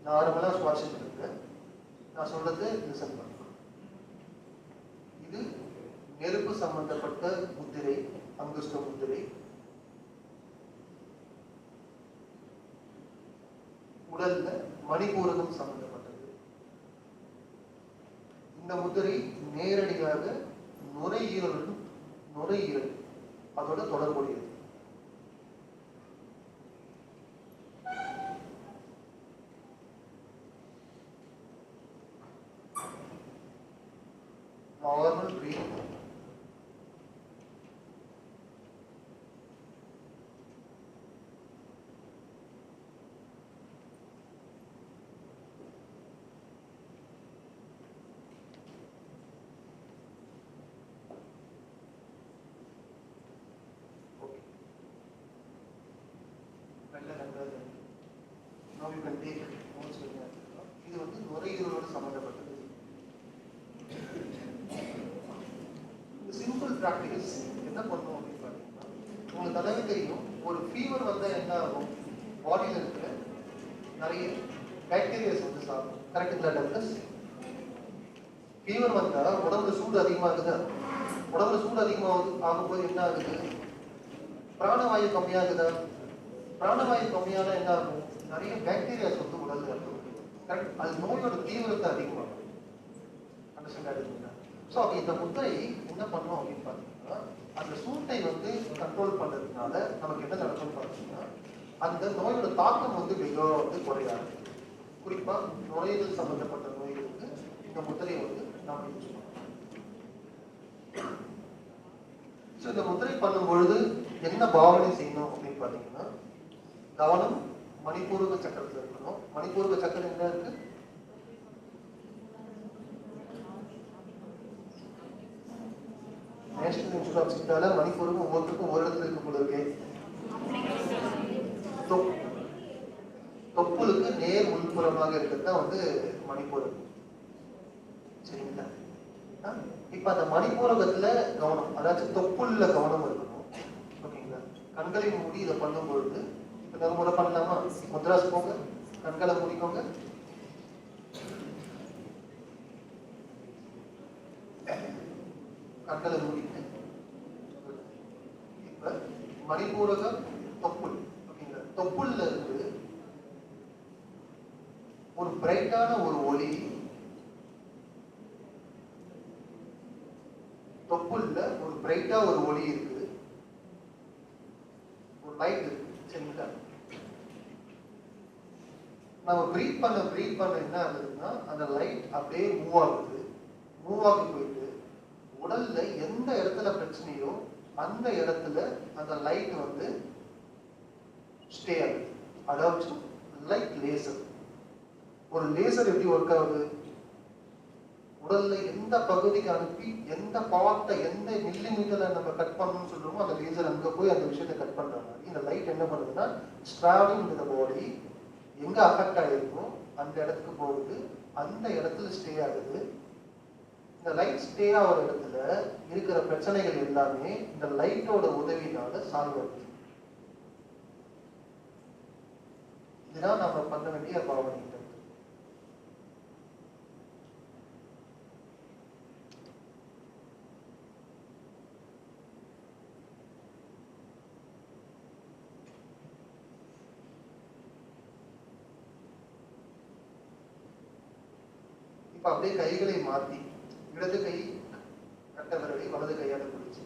நார்மலா சுவாசிட்டு இருக்கு. நான் சொல்றது லிசன் பண்ணுங்க. இது நெருப்பு சம்பந்தப்பட்ட முத்திரை, அங்குஸ்த முத்திரை. உடல்ல மணிபூரகம் சம்பந்தப்பட்டது. இந்த முத்திரை நேரடியாக நுரையீரல் அதோட தொடர்புடையது. Normal breath. இது வந்து நுரையீரலோடு சம்பந்தப்பட்டது. சிம்பிள் பிராக்டிஸ் என்ன பண்ணுவோம் அப்படின்னு பார்த்தீங்கன்னா, உங்களுக்கு நல்லாவே தெரியும், ஒரு ஃபீவர் வந்தா என்ன ஆகும், பாடியில் இருக்கிற நிறைய பாக்டீரியாஸ் வந்து சாப்பிடும். கரெக்டுங்களா டாக்டர்ஸ்? ஃபீவர் வந்தா உடம்புல சூடு அதிகமாகுதா? உடம்புல சூடு ஆகும்போது என்ன ஆகுது? பிராணவாயு கம்மியாகுதா? பிராணவாயு கம்மியான என்ன ஆகும்? நிறைய பாக்டீரியாஸ் வந்து உடல்ல இருக்கும். கரெக்ட்? அது நோயோட தீவிரத்தை அதிகமாகும். அண்டர்ஸ்டாண்ட் ஆகுதுங்களா? ஸோ அப்போ இந்த முத்திரை என்ன பண்ணும் அப்படின்னு பார்த்தீங்கன்னா, அந்த சூட்டை வந்து கண்ட்ரோல் பண்ணுறதுனால நமக்கு என்ன நடக்கும்னு பார்த்தீங்கன்னா, அந்த நோயோட தாக்கம் வந்து வெகுவாக வந்து குறையாது. குறிப்பாக நுரையீரல் சம்பந்தப்பட்ட நோய்களுக்கு இந்த முத்திரையை வந்து நாம் யூஸ் பண்ணலாம். ஸோ இந்த முத்திரை பண்ணும் பொழுது என்ன பாவனை செய்யணும் அப்படின்னு பார்த்தீங்கன்னா, கவனம் மணிப்பூரக சக்கரத்தில் இருக்கணும். மணிப்பூரக சக்கரம் என்ன இருக்கு? நேஷனல் இன்ஸ்டியூட் ஆஃப் சித்தால மணிப்பூரகம் ஒவ்வொருத்தருக்கும் ஒரு இடத்துல இருக்க போல இருக்கு. தொப்புளுக்கு நேர் உள்புறமாக இருக்கிறது தான் வந்து மணிப்பூரகம். சரிங்களா? இப்ப அந்த மணிப்பூரகத்துல கவனம், அதாச்சும் தொப்புள்ள கவனம் இருக்கணும். ஓகேங்களா? கண்களை மூடி இதை பண்ணும் பொழுது, இப்ப முறை பண்ணலாமா? முத்ராஸ் போங்க, கண்களை மூடிக்கோங்க. கண்களை மூடிட்டு இப்ப மணிபூரக தொப்புள் ஓகேங்களா, தொப்புள்ல இருந்து ஒரு பிரைட்டான ஒரு ஒளி, தொப்புள்ல ஒரு பிரைட்டா ஒரு ஒளி இருக்குது, ஒரு லைட் இருக்கு சரிங்களா. நம்ம பிரீத் பண்ண என்ன ஆகுதுன்னா அந்த லைட் அப்படியே மூவ் ஆகுது. மூவ் ஆகி போயிட்டு உடல்ல எந்த இடத்துல பிரச்சனையோ அந்த இடத்துல அந்த லைட் வந்து ஸ்டே ஆகுது. அதாவது லைட் லேசர். ஒரு லேசர் எப்படி ஒர்க் ஆகுது, உடல்ல எந்த பகுதிக்கு அனுப்பி எந்த பார்ட்டை எந்த மில்லிமீட்டர்ல நம்ம கட் பண்ணணும்னு சொல்றோமோ அந்த லேசர் அங்க போய் அந்த விஷயத்தை கட் பண்றாங்க. இந்த லைட் என்ன பண்ணுதுன்னா டிராவலிங் வித் தி பாடி, எங்க அஃபெக்ட் ஆயிருக்கும் அந்த இடத்துக்கு போகுது, அந்த இடத்துல ஸ்டே ஆகுது. இந்த லைட் ஸ்டே ஆகிற இடத்துல இருக்கிற பிரச்சனைகள் எல்லாமே இந்த லைட்டோட உதவினால சால்வ் ஆகுது. இதுதான் நம்ம பண்ண வேண்டிய பாவனை. இப்ப அப்படியே கைகளை மாத்தி இடது கை கட்ட விரலை வலது கையால பிடிச்சு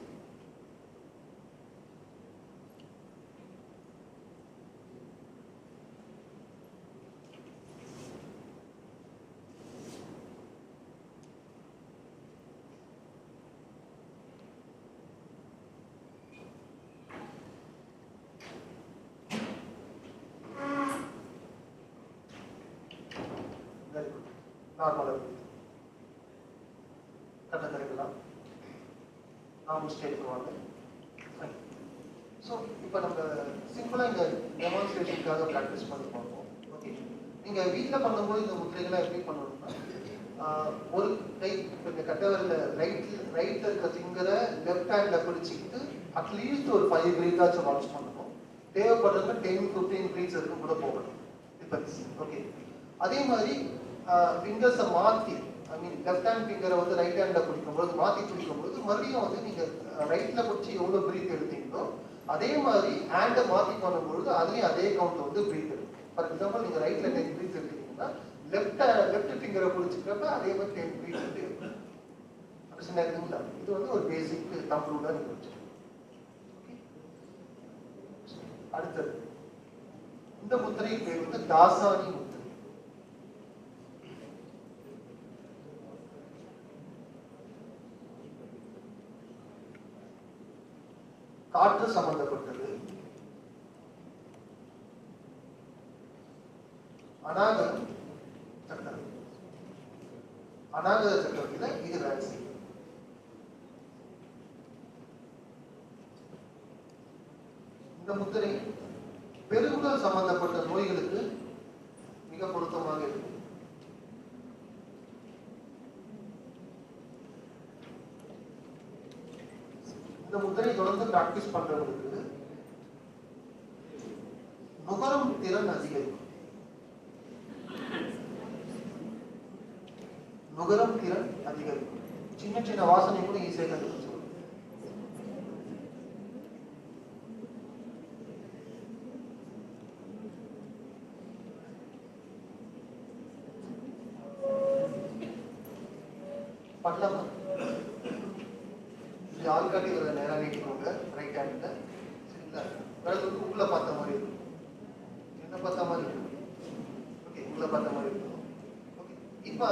நார்மலா கட்ட திறக்கலாம். நார்மல் ஸ்டேட்டுக்கு வாங்க. ஸோ இப்போ நம்ம சிம்பிளா இந்த டெமான்ஸ்ட்ரேஷனுக்காக ப்ராக்டிஸ் பண்ணி பார்ப்போம். ஓகே, நீங்க வீட்டில் பண்ணும்போது இந்த முத்திரைகளை எப்படி பண்ணணும்னா ஒரு கை இந்த கட்டவரில் ரைட்ல இருக்க ஃபிங்கரை லெஃப்ட் ஹேண்ட்ல பிடிச்சிக்கிட்டு அட்லீஸ்ட் ஒரு 5 பிரீத்தாச்சும் வாட்ச் பண்ணணும். தேவைப்படுறதுல 10-15 பிரீத்ஸ் வரைக்கும் கூட போகணும். டிபெண்ட்ஸ். ஓகே, அதே மாதிரி ஃபிங்கர்ஸை மாற்றி லெஃப்ட் ஹேண்ட் ஃபிங்கரை வந்து ரைட் ஹேண்ட்ல பிடிக்கும்போது மாற்றி பிடிக்கும்போது மறுபடியும் வந்து நீங்க ரைட்ல பிடிச்சி எவ்வளோ பிரீத் எடுத்தீங்களோ அதே மாதிரி ஹேண்டை மாற்றி பண்ணும்பொழுது அதுலேயும் அதே கவுண்ட் வந்து பிரீத் எடுக்கும். ஃபார் எக்ஸாம்பிள் நீங்க ரைட்ல 10 பிரீத் எடுத்தீங்கன்னா லெஃப்ட் ஃபிங்கரை பிடிச்சிக்கிறப்ப அதே மாதிரி 10 பிரீத் வந்து எடுக்கும். பிரச்சனை இருக்குங்களா? இது வந்து ஒரு பேசிக் தம் ரூலா நீங்க வச்சுக்கணும். அடுத்தது இந்த முத்திரை பேர் வந்து தாசானி முத்திரை. காற்று சம்பந்தப்பட்டது. அநாகத சக்கரம். அநாகத சக்கரத்துல இது வேலை செய்யும். இந்த முத்திரை பெருங்குடல் சம்பந்தப்பட்ட நோய்களுக்கு மிக பொருத்தமாக இருக்கும். இந்த முத்திரை தொடர்ந்து பிராக்டிஸ் பண்றவங்களுக்கு நுகரும் திறன் அதிகரிக்கும். நுகரும் திறன் அதிகரிக்கும். சின்ன சின்ன வாசனை கூட ஈஸியாக கண்டுபிடிச்சு. பண்ணலாமா? ஆள்காட்டி ஒரு நேரம் நீட்டிக்கோங்க. ரைட் ஹேண்ட்ல சரிங்களா? விரல் வந்து உள்ள பார்த்த மாதிரி இருக்கும். என்ன பார்த்த மாதிரி இருக்கும்? ஓகே, உள்ள பார்த்த மாதிரி இருக்கும். ஓகே, இப்போ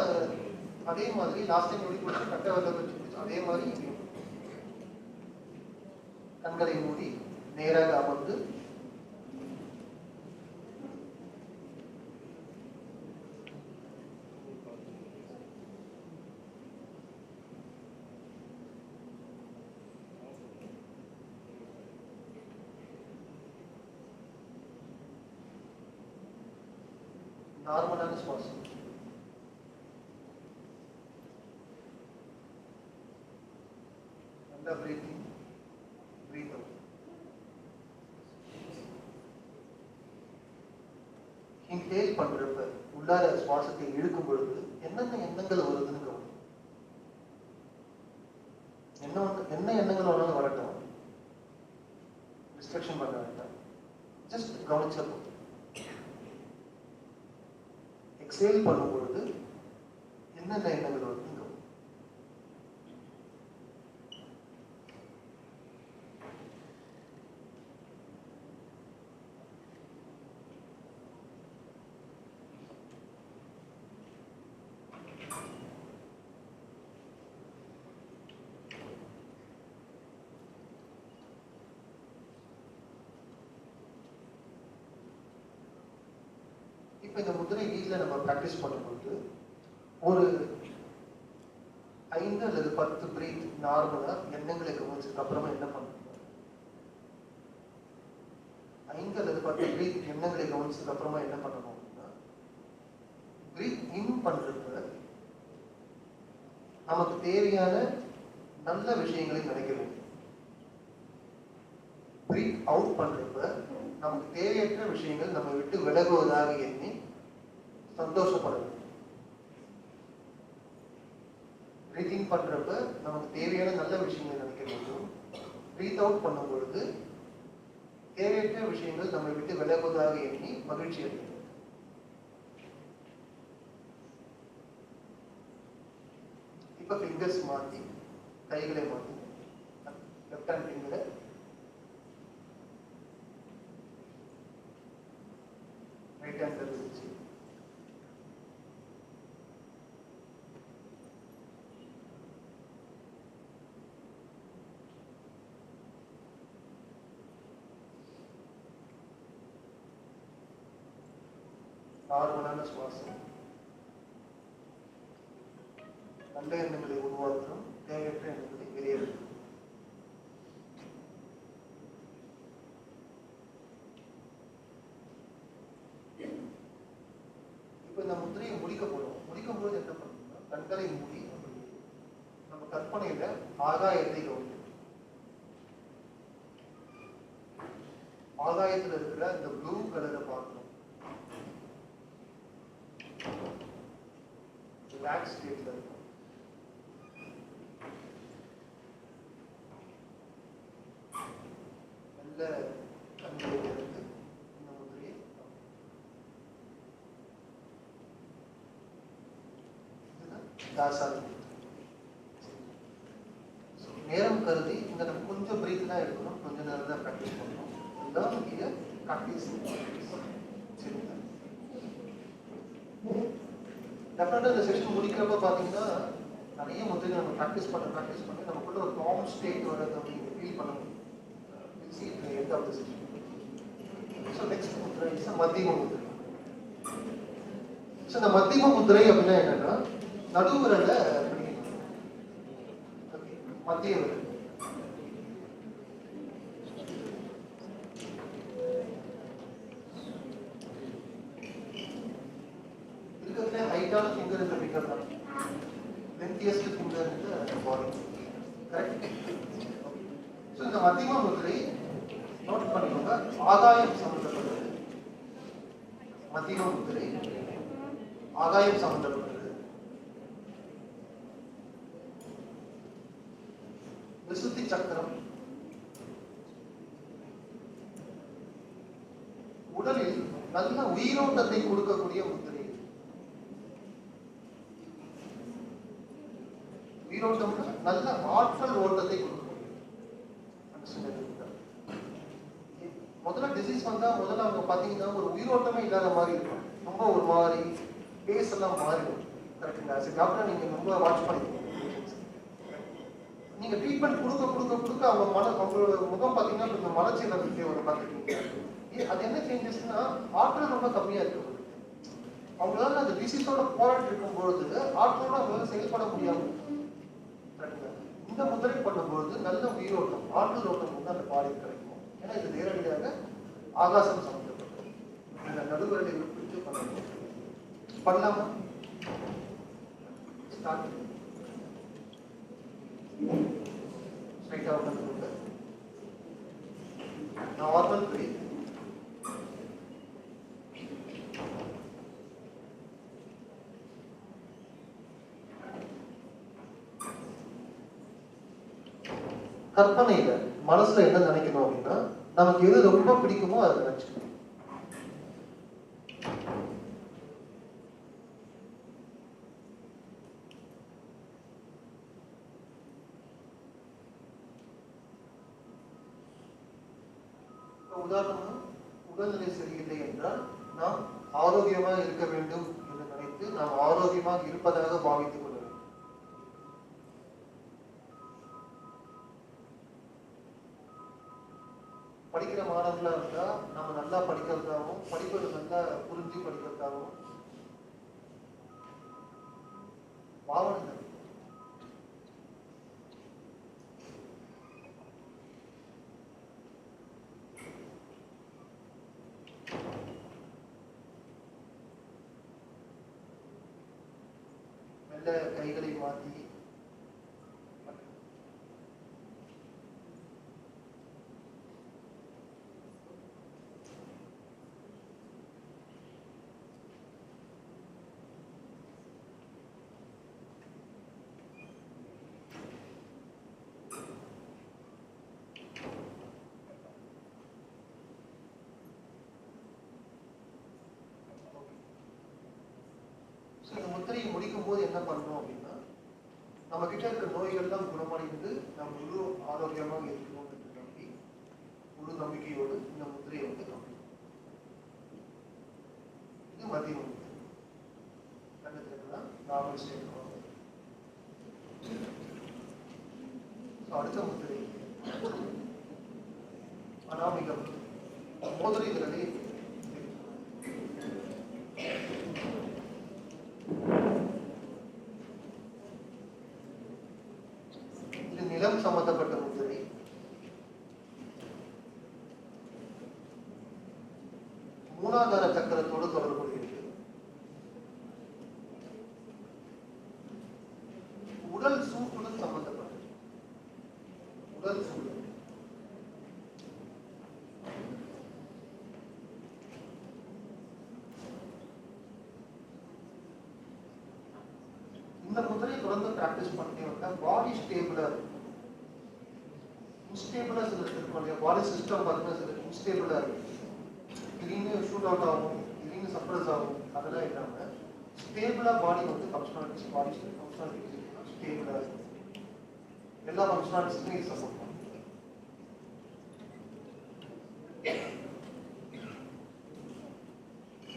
அதே மாதிரி லாஸ்ட் டைம் எப்படி கொடுத்து கட்டை வரல வச்சு அதே மாதிரி கண்களை மூடி நேராக அமர்ந்து நார்மலான சுவாசம். நல்லா பிரீத்திங், பிரீத் அவுட். இன்ஹேல் பண்றப்ப உள்ளார சுவாசத்தை இழுக்கும் பொழுது என்னென்ன எண்ணங்கள் வருதுன்னு கவனம். என்ன எக்ஸ்பிரஷன் பண்ண வேண்டாம், ஜஸ்ட் கவனிச்சா போதும். எக்ஸேல் பண்ணும் பொழுது என்னென்ன எண்ணங்கள் வருது? இப்போ இந்த முதிரை வீட்டில் நம்ம ப்ராக்டிஸ் பண்ணும்போது ஒரு 5 அல்லது 10 பிரீத் நார்மலாக எண்ணங்களை கவனிச்சதுக்கு அப்புறமா என்ன பண்ணணும்? 5 அல்லது 10 பிரீத் எண்ணங்களை கவனிச்சதுக்கு அப்புறமா என்ன பண்ணணும் அப்படின்னா, பிரீத் இன் பண்றப்ப நமக்கு தேவையான நல்ல விஷயங்களை நினைக்கிறோம். பிரீத் அவுட் பண்றப்ப நமக்கு தேவையற்ற விஷயங்கள் நம்ம விட்டு விலகுவதாக எண்ணி சந்தோஷப்படணும். பிரீத்திங் பண்றப்ப நமக்கு தேவையான நல்ல விஷயங்கள் நினைக்கிறோம். பிரீத் அவுட் பண்ணும் பொழுது தேவையற்ற விஷயங்கள் நம்மை விட்டு விலகுவதாக எண்ணி மகிழ்ச்சி அடையும். இப்ப ஃபிங்கர்ஸ் மாத்தி கைகளை மாத்தி லெஃப்ட் ஹேண்ட் ஃபிங்கரை ரைட் ஹேண்ட்ல வச்சு நார்மலான சுவாசம், நல்ல எண்ணங்களை உருவாக்கும், தேவையற்ற எண்ணங்களை வெளியேறும். இப்ப இந்த முத்திரையை முடிக்க போறோம். முடிக்கும் போது என்ன பண்ணணும்னா, கண்களை மூடி நம்ம கற்பனையில ஆகாயத்தை கவனிக்கணும். ஆகாயத்தில் இருக்கிற இந்த ப்ளூ கலரை பார்க்கணும். ரிலாக்ஸ் ஸ்டேட்ல இருக்கும். நல்ல கண்களை திறந்து இந்த முதிரையை தாசாதி. நேரம் கருதி இங்க நம்ம கொஞ்சம் பிரீத் தான் எடுக்கணும், கொஞ்ச நேரம் தான் ப்ராக்டிஸ் பண்ணணும். இதுதான் இங்க ப்ராக்டிஸ். சரிங்களா? டெஃபினட்டா இந்த செஷன் முடிக்கிறப்ப பாத்தீங்கன்னா நிறைய முதிரை நம்ம ப்ராக்டிஸ் பண்ணி நமக்குள்ள ஒரு காம் ஸ்டேட் வரது அப்படின்னு ஃபீல் பண்ண முடியும். See the end of the session. So next mudra is மத்தியம முதிரை. So இந்த மத்தியம முதிரை அப்படின்னா என்னன்னா, நடுவிரல மத்திய விரல் இருக்கிறதுல ஹைட்டான ஃபிங்கர் இந்த ஃபிங்கர் தான், லென்த்தியஸ்ட் ஃபிங்கர் இந்த பாடி. கரெக்ட்? ஸோ இந்த மத்தியம முதிரை நோட் பண்ணிக்கோங்க, ஆகாயம் சம்பந்தப்பட்டது. மத்தியம முதிரை ஆகாயம் சம்பந்தப்பட்டது. விசுத்தி சக்கரம் உடலில் நல்ல உயிரோட்டத்தை கொடுக்கக்கூடிய முதிரை. உயிரோட்டம்னா நல்ல ஆற்றல் ஓட்டத்தை கொடுக்கும். முதல்ல டிசீஸ் வந்தா முதல்ல அவங்க பாத்தீங்கன்னா ஒரு உயிரோட்டமே இல்லாத மாதிரி இருக்கும், ரொம்ப ஒரு மாதிரி பேஸ் எல்லாம் மாறிடும். கரெக்டுங்களா? டாக்டர் நீங்க ரொம்ப வாட்ச் பண்ணிக்கோங்க. நீங்க ட்ரீட்மெண்ட் கொடுக்க அவங்களோட முகம் பாத்தீங்கன்னா கொஞ்சம் மலர்ச்சி நம்பிக்கை ஒரு பார்த்துருக்கீங்க. அது என்ன சேஞ்சஸ்னா, ஆற்றல் ரொம்ப கம்மியா இருக்கு. அவங்களால அந்த டிசீஸோட போராடி இருக்கும் பொழுது ஆற்றலோட அவங்களால செயல்பட முடியாம. இந்த முதிரை பண்ணும்பொழுது நல்ல உயிரோட்டம், ஆற்றல் ஓட்டம் வந்து அந்த பாடி கிடைக்கும். ஏன்னா இது நேரடியாக ஆகாசம் சம்பந்தப்பட்டது. இந்த நடுவரை பிடிச்சு பண்ணலாமா? ஸ்டார்ட். ஸ்ட்ரைட்டா உட்கார்ந்து நார்மல் பிரீத். கற்பனையில மனசுல என்ன நினைக்கணும் அப்படின்னா, நமக்கு எது ரொம்ப பிடிக்குமோ அதை நினைச்சுக்கணும். உதாரணமா உடல்நிலை சரியில்லை என்றால் நாம் ஆரோக்கியமாக இருக்க வேண்டும் என்று நினைத்து நாம் ஆரோக்கியமாக இருப்பதாக பாவித்துக் கொள்ள வேண்டும். படிக்கிற மாணவர்களா இருந்தா நம்ம நல்லா படிக்கிறதாகவும் படிப்பது நல்லா புரிஞ்சு படிக்கிறதாகவும் பாவனை. கைகளை மாற்றி இந்த முத்திரையை முடிக்கும் போது என்ன பண்றோம் அப்படின்னா, நம்ம கிட்ட இருக்க நோய்கள்லாம் குணமடைந்து நம்ம முழு ஆரோக்கியமாக இருக்கணும் என்று நம்பி முழு நம்பிக்கையோடு இந்த முத்திரையை வந்து நம்பி இது மதிய முத்திரை. கண்டதுலாம் நார்மல் ஸ்டேட். அடுத்த முத்திரை அநாமிகம். மோதிரை விரலை நிலம் சம்பந்தப்பட்ட முத்திரை. மூலாதார சக்கரத்தோடு தொடர்புடையது. உடல் சூட்டுடன் சம்பந்தப்பட்டது. உடல் சூடு. இந்த முத்திரையை தொடர்ந்து பிராக்டிஸ் பண்ணி வந்தா பாடி ஸ்டேபிளா இருக்கும். இன்ஸ்டேபிளா சில இருக்கும் இல்லையா, பாடி சிஸ்டம் பார்த்தீங்கன்னா சில இன்ஸ்டேபிளா இருக்கும். திடீர்னு ஷூட் அவுட் ஆகும், திடீர்னு சப்ரஸ் ஆகும். அதெல்லாம் இல்லாம ஸ்டேபிளா பாடி வந்து ஃபங்க்ஷனாலிட்டிஸ், பாடி ஃபங்க்ஷனாலிட்டிஸ் ஸ்டேபிளா இருக்கும். எல்லா ஃபங்க்ஷனாலிட்டிஸ்க்கும் இது சப்போர்ட் பண்ணும்.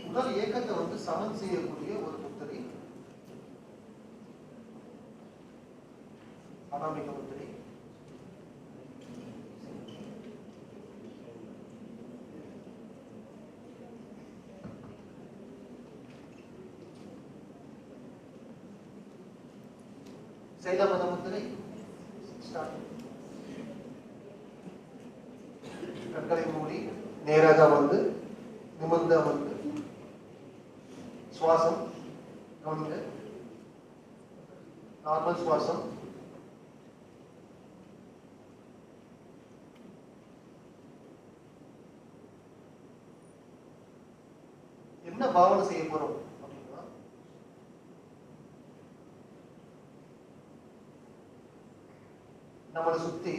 உடல் இயக்கத்தை வந்து சமன் செய்யக்கூடிய ஒரு முத்திரை அநாமிக முத்திரை. சைலமத முத்திரை. கண்களை மூடி நேராக வந்து நிமிர்ந்து அமர்ந்து சுவாசம் கவனிங்க. நார்மல் சுவாசம். என்ன பாவனை செய்ய போறோம் அப்படின்னா, நம்மளை சுத்தி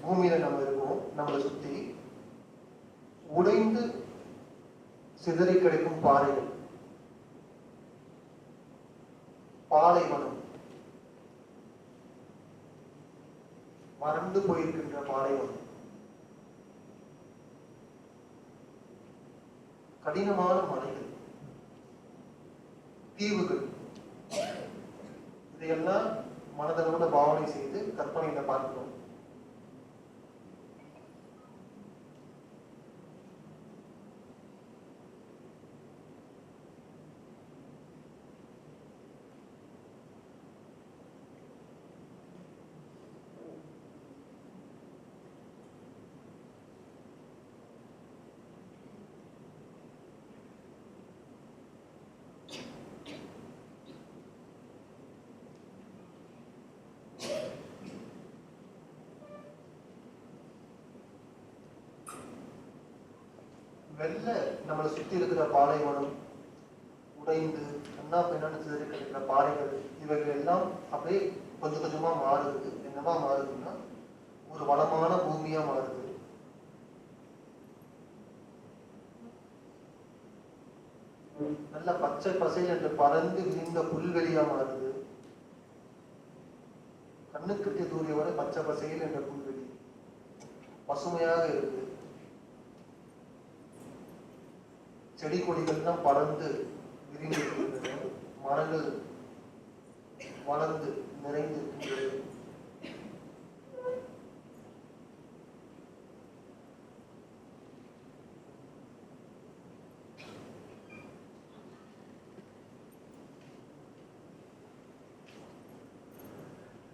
பூமியில நம்ம இருக்கோம். நம்மளை சுத்தி உடைந்து சிதறி கிடைக்கும் பாறைகள், பாலைவனம், வறண்டு போயிருக்கின்ற பாலைவனம், கடினமான மலைகள், தீவுகள், இதையெல்லாம் மனதளவுல பாவனை செய்து கற்பனையில பார்க்கிறோம். வெள்ள நம்மளை சுத்தி இருக்கிற பாலைவனம், உடைந்து அண்ணா பெண்ணாண்டு சிதறி கிடைக்கிற பாறைகள், இவைகள் எல்லாம் அப்படியே கொஞ்சம் கொஞ்சமா மாறுது. என்னவா மாறுதுன்னா ஒரு வளமான பூமியா மாறுது. நல்ல பச்சை பசையில் என்று பறந்து விரிந்த புல்வெளியா மாறுது. கண்ணுக்கு தூரிய வரை பச்சை பசையில் என்ற புல்வெளி பசுமையாக இருக்கு. செடி கொடிகள்லாம் பறந்து விரிந்து மரங்கள் வளர்ந்து நிறைந்து இருக்கின்றது.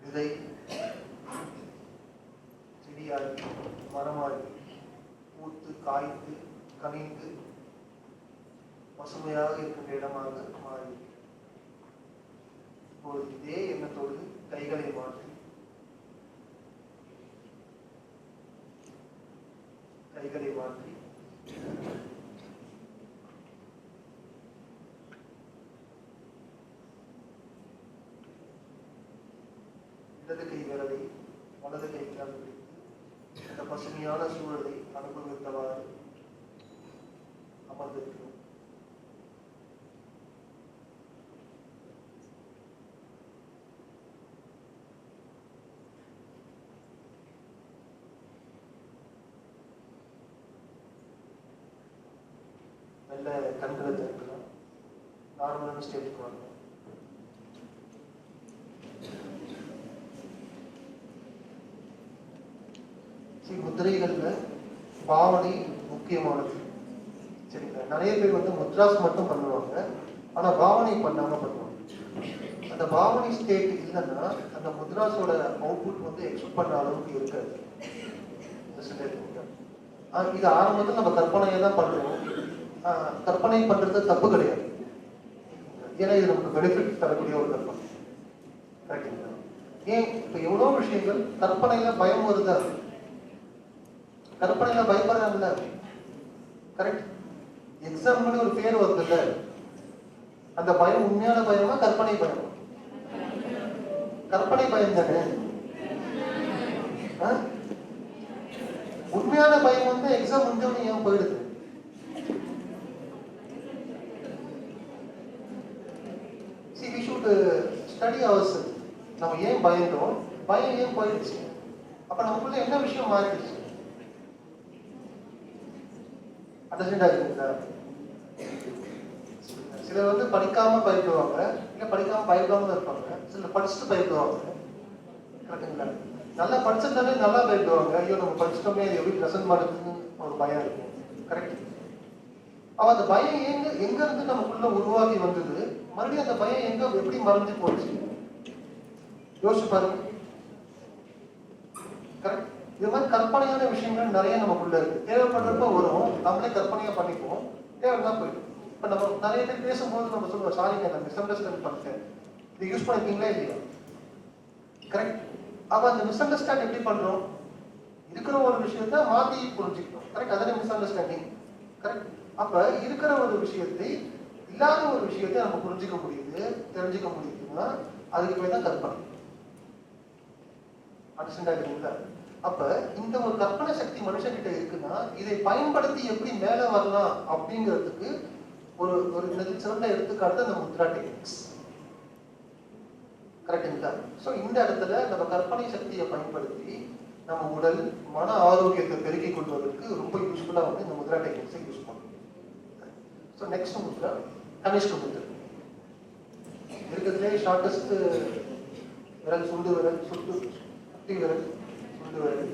விதை செடியாகி மரமாகி பூத்து காய்த்து கனிந்து பசுமையாக இருக்கின்ற இடமாக மாறி இப்போது இதே எண்ணத்தோடு கைகளை மாற்றி இடது கை விரலை வலது கைக்கால் பிடித்து இந்த பசுமையான சூழலை அனுபவித்தவாறு அமர்ந்திருக்கிறோம். நல்ல கண்களை திறக்கலாம். நார்மலான ஸ்டேஜுக்கு வரணும். முத்திரைகள்ல பாவனை முக்கியமானது. சரிங்களா? நிறைய பேர் வந்து முத்ராஸ் மட்டும் பண்ணுவாங்க, ஆனா பாவனை பண்ணாம பண்ணுவாங்க. அந்த பாவனை ஸ்டேட் இல்லைன்னா அந்த முத்ராஸோட அவுட்புட் வந்து எக்ஸ்பெக்ட் பண்ண அளவுக்கு இருக்காது. இது ஆரம்பத்தில் நம்ம கற்பனையை தான் பண்றோம். கற்பனை பண்றது தப்பு கிடையாது, ஏன்னா இது நமக்கு பெனிஃபிட் தரக்கூடிய ஒரு கற்பனை. கரெக்டுங்களா? ஏன் இப்ப எவ்வளவு விஷயங்கள் கற்பனையில பயம் வருதா? கற்பனையில பயப்படுறாங்கல்ல. கரெக்ட். எக்ஸாம்பிள் ஒரு பேர் வருதுல்ல, அந்த பயம் உண்மையான பயமா கற்பனை பயமா? கற்பனை பயம் தானே. உண்மையான பயம் வந்து எக்ஸாம் முடிஞ்சவனே ஏன் போயிடுது? See, we should study ourselves. நம்ம ஏன் பயந்தோம், பயம் ஏன் போயிடுச்சு, அப்ப நமக்குள்ள என்ன விஷயம் மாறிடுச்சு? அண்டர்ஸ்டாண்ட் ஆகுதுங்களா? சிலர் வந்து படிக்காம பயப்படுவாங்க, இல்ல படிக்காம பயப்படாம இருப்பாங்க, சிலர் படிச்சுட்டு பயப்படுவாங்க. கரெக்டுங்களா? நல்லா படிச்சிருந்தாலே நல்லா பயப்படுவாங்க. ஐயோ நம்ம படிச்சிட்டோமே, இது எப்படி ப்ரெசென்ட் பண்ணுறதுன்னு ஒரு பயம் இருக்கும். கரெக்ட். அவ அந்த பயம் எங்க இருந்து நமக்குள்ள உருவாகி வந்தது, மறுபடியும் அந்த பயம் எப்படி மறைஞ்சு போச்சு யோசிச்சு பாருங்க. கரெக்ட். இது மாதிரி கற்பனையான விஷயங்கள் நிறைய நமக்குள்ள இருக்கு. தேவைப்படுறப்ப வரும், நம்மளே கற்பனையா பண்ணிக்குவோம், தேவைன்னா போயிடும். இப்ப நம்ம நிறைய பேர் பேசும்போது நம்ம சொல்லுவோம், சாரிங்க நான் மிஸ் அண்டர்ஸ்டாண்ட் பண்ணிட்டேன், இது யூஸ் பண்ணிருக்கீங்களா இல்லையா? கரெக்ட். அப்ப அந்த மிஸ் அண்டர்ஸ்டாண்ட் எப்படி பண்றோம்? இருக்கிற ஒரு விஷயத்த மாத்தி புரிஞ்சுக்கணும். கரெக்ட். அதான மிஸ் அண்டர்ஸ்டாண்டிங். கரெக்ட். அப்ப இருக்கிற ஒரு விஷயத்தை இல்லாத ஒரு விஷயத்தை நம்ம புரிஞ்சுக்க முடியுது, தெரிஞ்சுக்க முடியுதுன்னா அதுக்கு பேர் தான் கற்பனை. அண்டர்ஸ்டாண்ட் ஆகுதுங்களா? அப்ப இந்த ஒரு கற்பனை சக்தி மனுஷன்கிட்ட இருக்குன்னா இதை பயன்படுத்தி எப்படி மேல வரலாம் அப்படிங்கிறதுக்கு ஒரு ஒரு சிறந்த எடுத்துக்காட்டு அந்த முத்ரா டெக்னிக்ஸ். கரெக்டுங்களா? சோ இந்த இடத்துல நம்ம கற்பனை சக்தியை பயன்படுத்தி நம்ம உடல் மன ஆரோக்கியத்தை பெருக்கிக் கொள்வதற்கு ரொம்ப யூஸ்ஃபுல்லா வந்து இந்த முத்ரா டெக்னிக்ஸை யூஸ் பண்ணுவோம். So next mudra Kanishka mudra. இருக்கிறதுலே ஷார்டஸ்ட் விரல் சுண்டு விரல், சுட்டி விரல், சுண்டு விரல்.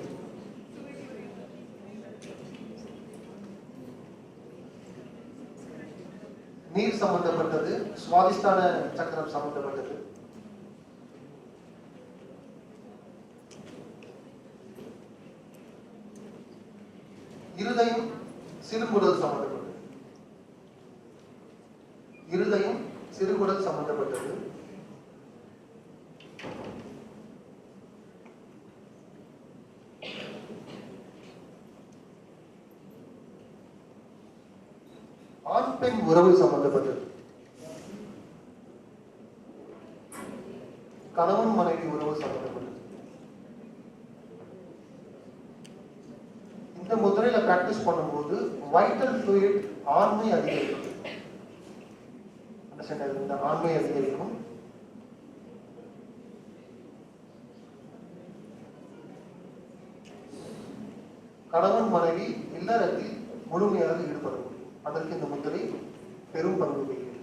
நீர் சம்பந்தப்பட்டது, சுவாதிஷ்டான சக்கரம் சம்பந்தப்பட்டது. இருதயம் சிறுகுடல் சம்பந்தப்பட்டது. இருதயம் சிறுகுடல் சம்பந்தப்பட்டது. ஆண் பெண் உறவு சம்பந்தப்பட்டது. கணவன் மனைவி உறவு சம்பந்தப்பட்டது. வைட்டல் ஃப்ளூயிட் ஆண்மை அதிகரிக்கும். இந்த ஆண்மை அதிகரிக்கும். கணவன் மனைவி இல்லறத்தில் முழுமையாக ஈடுபட முடியும். அதற்கு இந்த முத்திரை பெரும் பங்கு வகிக்கிறது.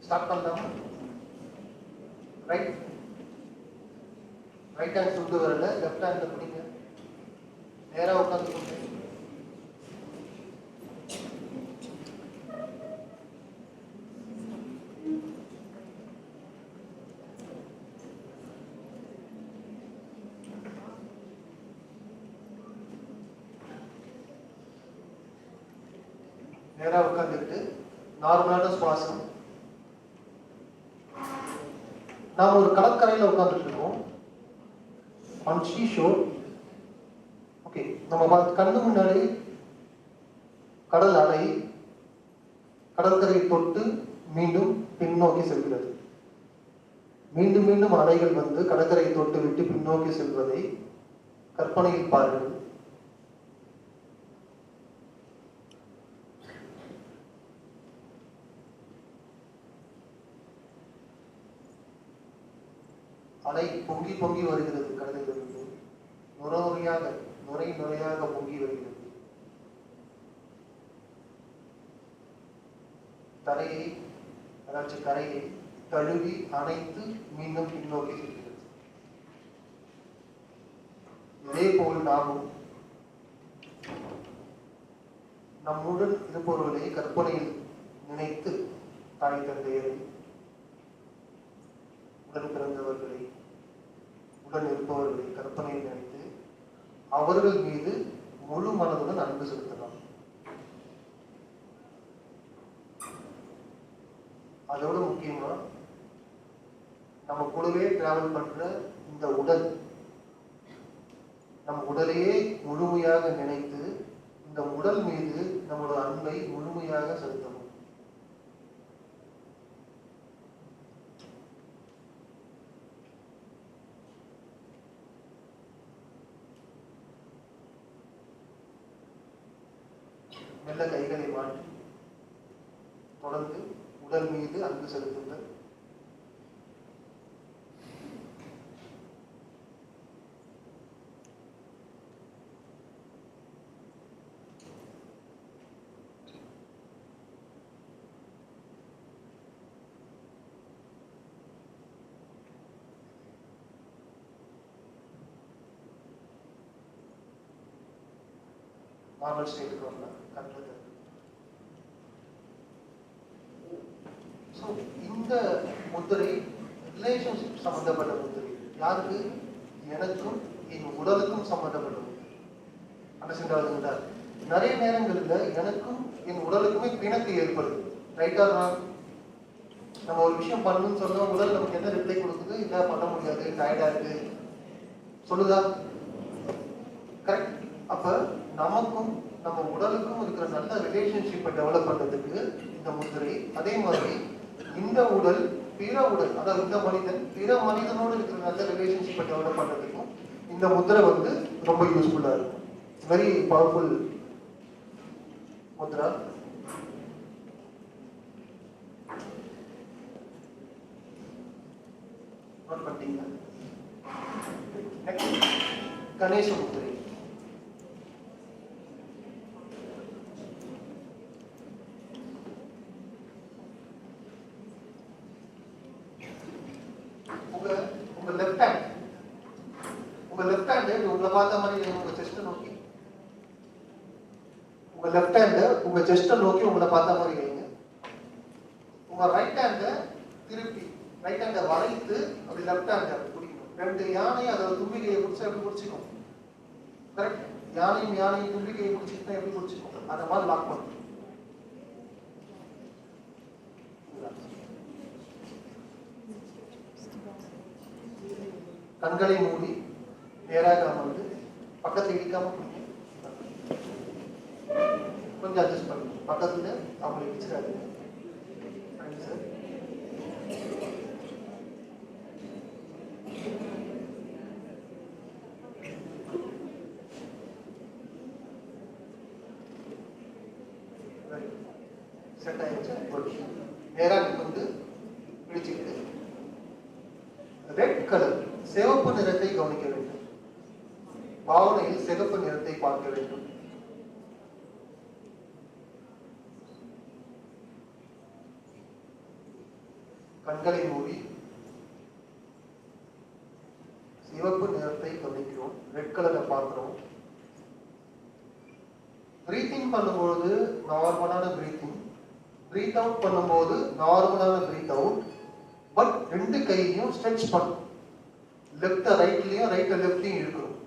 ஸ்டார்ட் பண்ணலாமா? ரைட் ஹேண்ட் சுட்டு வரல, லெஃப்ட் ஹேண்ட்ல பிடிங்க. நேரா உட்காந்து கொடுங்க. நேரா உட்காந்துட்டு நார்மலான சுவாசம். நாம் ஒரு கடற்கரையில் உட்காந்துட்டு இருக்கோம். on seashore. ஓகே, நம்ம கண்ணு முன்னாடி கடல் அலை கடற்கரையை தொட்டு மீண்டும் பின்னோக்கி செல்கிறது. மீண்டும் மீண்டும் அலைகள் வந்து கடற்கரையை தொட்டு விட்டு பின்னோக்கி செல்வதை கற்பனையில் பாருங்கள். அலை பொங்கி பொங்கி வருகிறது. கடலிலிருந்து நுரையாக பொங்கி வருகிறது. கரையை தழுவி அணைத்து மீண்டும் பின்னோக்கி செல்கிறது. இதே போல் நாமும் நம்முடன் இருப்பவர்களை கற்பனையில் நினைத்து, தாய் தந்தையரை, உடன் பிறந்தவர்களை, உடன் இருப்பவர்களை கற்பனையில் நினைத்து அவர்கள் மீது முழு மனதுடன் அன்பு செலுத்தலாம். அதோட முக்கியமா நம்ம கூடவே டிராவல் பண்ற இந்த உடல், நம் உடலையே முழுமையாக நினைத்து இந்த உடல் மீது நம்மளோட அன்பை முழுமையாக செலுத்தணும். மெல்ல கைகளை மாற்றி தொடர்ந்து உடல் மீது அன்பு செலுத்துங்கள். நார்மல் ஸ்டேட்டுக்கு வரலாம். கண்ட்ரோல். ஸோ இந்த முத்திரை ரிலேஷன்ஷிப் சம்பந்தப்பட்ட முத்திரை. யாருக்கு? எனக்கும் என் உடலுக்கும் சம்பந்தப்பட்ட முத்திரை. அண்டர்ஸ்டாண்ட்? நிறைய நேரங்களில் எனக்கும் என் உடலுக்குமே பிணக்கு ஏற்படுது. ரைட்டா? நம்ம ஒரு விஷயம் பண்ணணும்னு சொன்னா உடல் நமக்கு என்ன ரிப்ளை கொடுக்குது? இல்லை பண்ண முடியாது, டயர்டா இருக்கு சொல்லுதா? கரெக்ட். அப்ப நமக்கும் நம்ம உடலுக்கும் இருக்கிற நல்ல ரிலேஷன்ஷிப்பை டெவலப் பண்றதுக்கு இந்த முத்திரை. அதே மாதிரி இந்த உடல் பிற உடல், அதாவது இந்த மனிதன் பிற மனிதனோடு இருக்கிற நல்ல ரிலேஷன்ஷிப்பை டெவலப் பண்றதுக்கும் இந்த முத்திரை வந்து ரொம்ப யூஸ்ஃபுல்லா இருக்கும். Very powerful Mudra. நோட் பண்ணிட்டீங்க? நெக்ஸ்ட் கணேச முத்திரை. உங்க லெஃப்ட் ஹேண்ட் உங்களை பார்த்த மாதிரி உங்க செஸ்ட் நோக்கி, உங்க லெஃப்ட் ஹேண்ட் உங்க செஸ்ட நோக்கி உங்களை பார்த்த மாதிரி வைங்க. உங்க ரைட் ஹேண்ட திருப்பி ரைட் ஹேண்ட வளைத்து அப்படி லெஃப்ட் ஹேண்ட பிடிக்கணும். ரெண்டு யானை அதோட தும்பிக்கையை பிடிச்சி அப்படி பிடிச்சிக்கும். கரெக்ட்? யானையும் தும்பிக்கையை பிடிச்சிக்கிட்டா எப்படி பிடிச்சிக்கும்? அந்த மாதிரி லாக் பண்ணணும். கண்களை மூடி நேராக அமர்ந்து பக்கத்துல இடிக்காம கொஞ்சம் அட்ஜஸ்ட் பண்ணுங்க. பக்கத்துல அவங்களை இடிச்சிடாதீங்க. செட் ஆயிடுச்சு. குட். நேராக வந்து பிடிச்சிக்கிட்டு ரெட் கலர் சிவப்பு நிறத்தை கவனிக்க வேண்டும். பாவனையில் சிவப்பு நிறத்தை பார்க்க வேண்டும். கண்களை மூடி சிவப்பு நிறத்தை கவனிக்கிறோம். ரெட் கலரை பார்க்கிறோம். பிரீத்திங் பண்ணும்போது நார்மலான பிரீத்திங், பிரீத் அவுட் பண்ணும்போது நார்மலான பிரீத் அவுட். பட் ரெண்டு கையையும் ஸ்ட்ரெச் பண்ணும். லெஃப்ட் ரைட்லயும் ரைட் லெஃப்ட்லயும் இழுக்கிறோம்.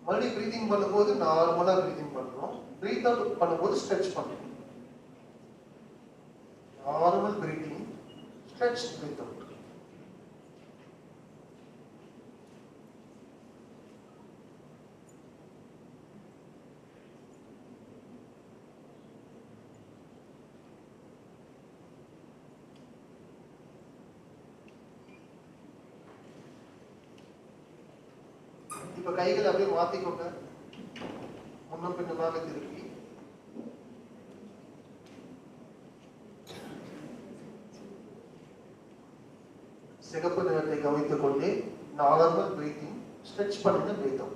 மறுபடியும் பிரீத்திங் பண்ணும்போது நார்மலா பிரீத்திங் பண்றோம். பிரீத் அவுட் பண்ணும்போது ஸ்ட்ரெச் பண்றோம். Normal breathing, stretch breathe out. இப்ப கைகளை அப்படியே மாத்திக்கொண்டு முன்னும் பின்னுமாக திருப்பி சிகப்பு நிறத்தை கவனித்துக் கொண்டே நார்மல் பிரீத்திங், ஸ்ட்ரெச் பண்ணுங்க பிரீத் அவுட்.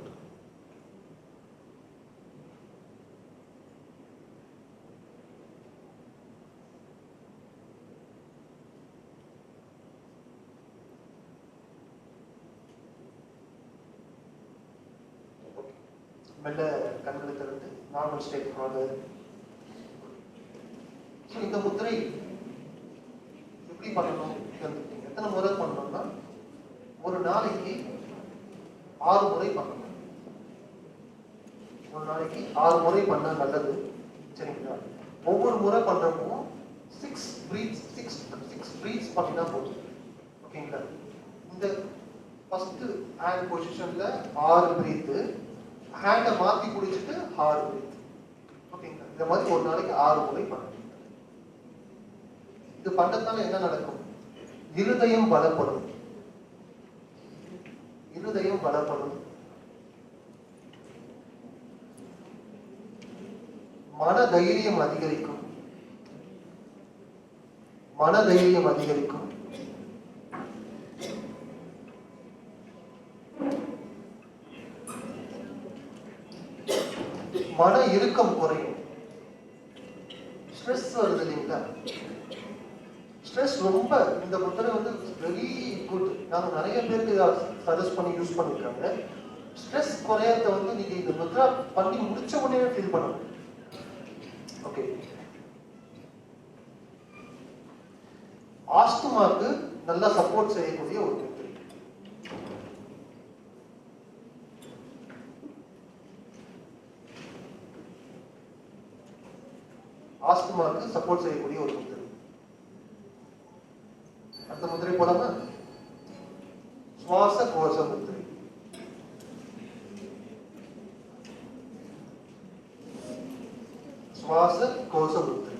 மெல்ல கண்களை திறந்து நார்மல் ஸ்டேட் வாங்க. இந்த முத்திரை எப்படி பண்ணணும்? எத்தனை முறை பண்ணணும்னா ஒரு நாளைக்கு 6 முறை பண்ணணும். ஒரு நாளைக்கு 6 முறை பண்ண நல்லது. சரிங்களா? ஒவ்வொரு முறை பண்றப்போ 6 பிரீத்ஸ் பண்ணினா போதும். ஓகேங்களா? இந்த ஃபர்ஸ்ட் ஹேண்ட் பொசிஷன்ல 6 பிரீத், ஹேண்டை மாத்தி குடிச்சிட்டு 6 பிரீத். ஓகேங்களா? இந்த மாதிரி ஒரு நாளைக்கு 6 முறை பண்ணணும். இது பண்ணதால என்ன நடக்கும்? இருதயம் பலப்படும். இருதயம் பலப்படும். மன தைரியம் அதிகரிக்கும். மன தைரியம் அதிகரிக்கும். மன இறுக்கம் குறையும். ஸ்ட்ரெஸ் வருது இல்லைங்களா? ஸ்ட்ரெஸ் ரொம்ப, இந்த முத்திரை வந்து வெரி குட். நாங்க நிறைய பேருக்கு சஜஸ்ட் பண்ணி யூஸ் பண்ணிருக்காங்க. ஸ்ட்ரெஸ் குறையறத வந்து நீங்க இந்த முத்திரை பண்ணி முடிச்ச உடனே ஃபீல் பண்ணணும். ஓகே. ஆஸ்துமாக்கு நல்லா சப்போர்ட் செய்யக்கூடிய ஒரு முத்திரை. ஆஸ்துமாக்கு சப்போர்ட் செய்யக்கூடிய ஒரு முத்திரை. அடுத்த முத்திரை போடாம சுவாச கோஷ முத்திரை. சுவாச கோஷ முத்திரை.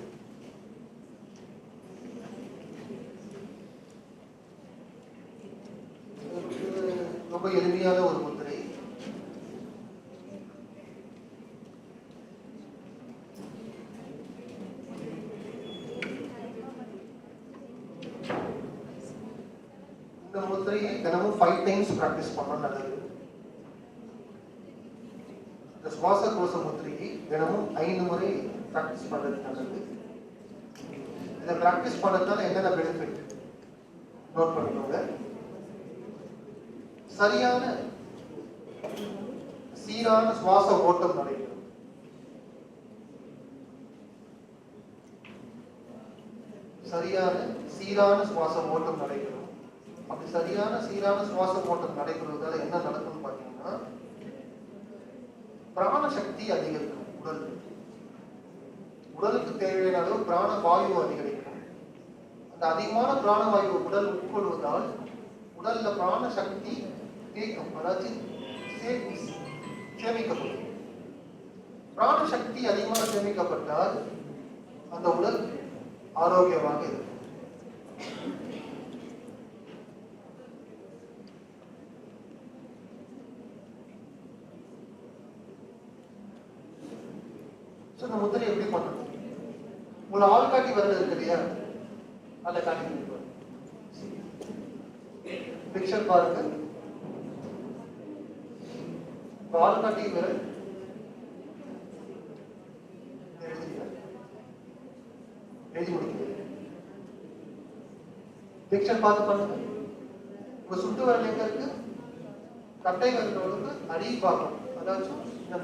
ரொம்ப எளிமையான ஒரு முத்திரை. இந்த முத்திரையை தினமும் 5 டைம்ஸ் பிராக்டிஸ் பண்ணா நல்லது. இந்த சுவாச கோஷ முத்திரையை தினமும் 5 முறை பிராக்டிஸ் பண்றது நல்லது. இதை பிராக்டிஸ் பண்ணதுனால என்னென்ன பெனிஃபிட் நோட் பண்ணிக்கோங்க. சரியான சீரான சுவாச ஓட்டம் நடைபெறும். சரியான சீரான சுவாச ஓட்டம் நடைபெறும். அப்படி சரியான சீரான சுவாச ஓட்டம் நடைபெறுவதால என்ன நடக்கும்னு பாத்தீங்கன்னா, பிராண சக்தி அதிகரிக்கும். உடலுக்கு தேவையான அளவு பிராண வாயு அதிகரிக்கும். அந்த அதிகமான பிராண வாயு உடல் உட்கொள்வதால் உடல்ல பிராண சக்தி தேக்கம், அதாவது சேமிக்கப்படும். பிராண சக்தி அதிகமாக சேமிக்கப்பட்டால் அந்த உடல் ஆரோக்கியமாக இருக்கும். இந்த முத்திரை எப்படி பண்ணணும்? உங்களை ஆள் காட்டி வரது இருக்கு இல்லையா, அதை காட்டி பிக்சர் பாருங்க. ஆள் காட்டி விரல் எழுதி முடிக்கிறது. பிக்சர் பார்த்து பண்ணுங்க. உங்க சுட்டு விரல் எங்க இருக்கு? கட்டை விரலோடு அடி பார்க்கணும். அதாச்சும் இந்த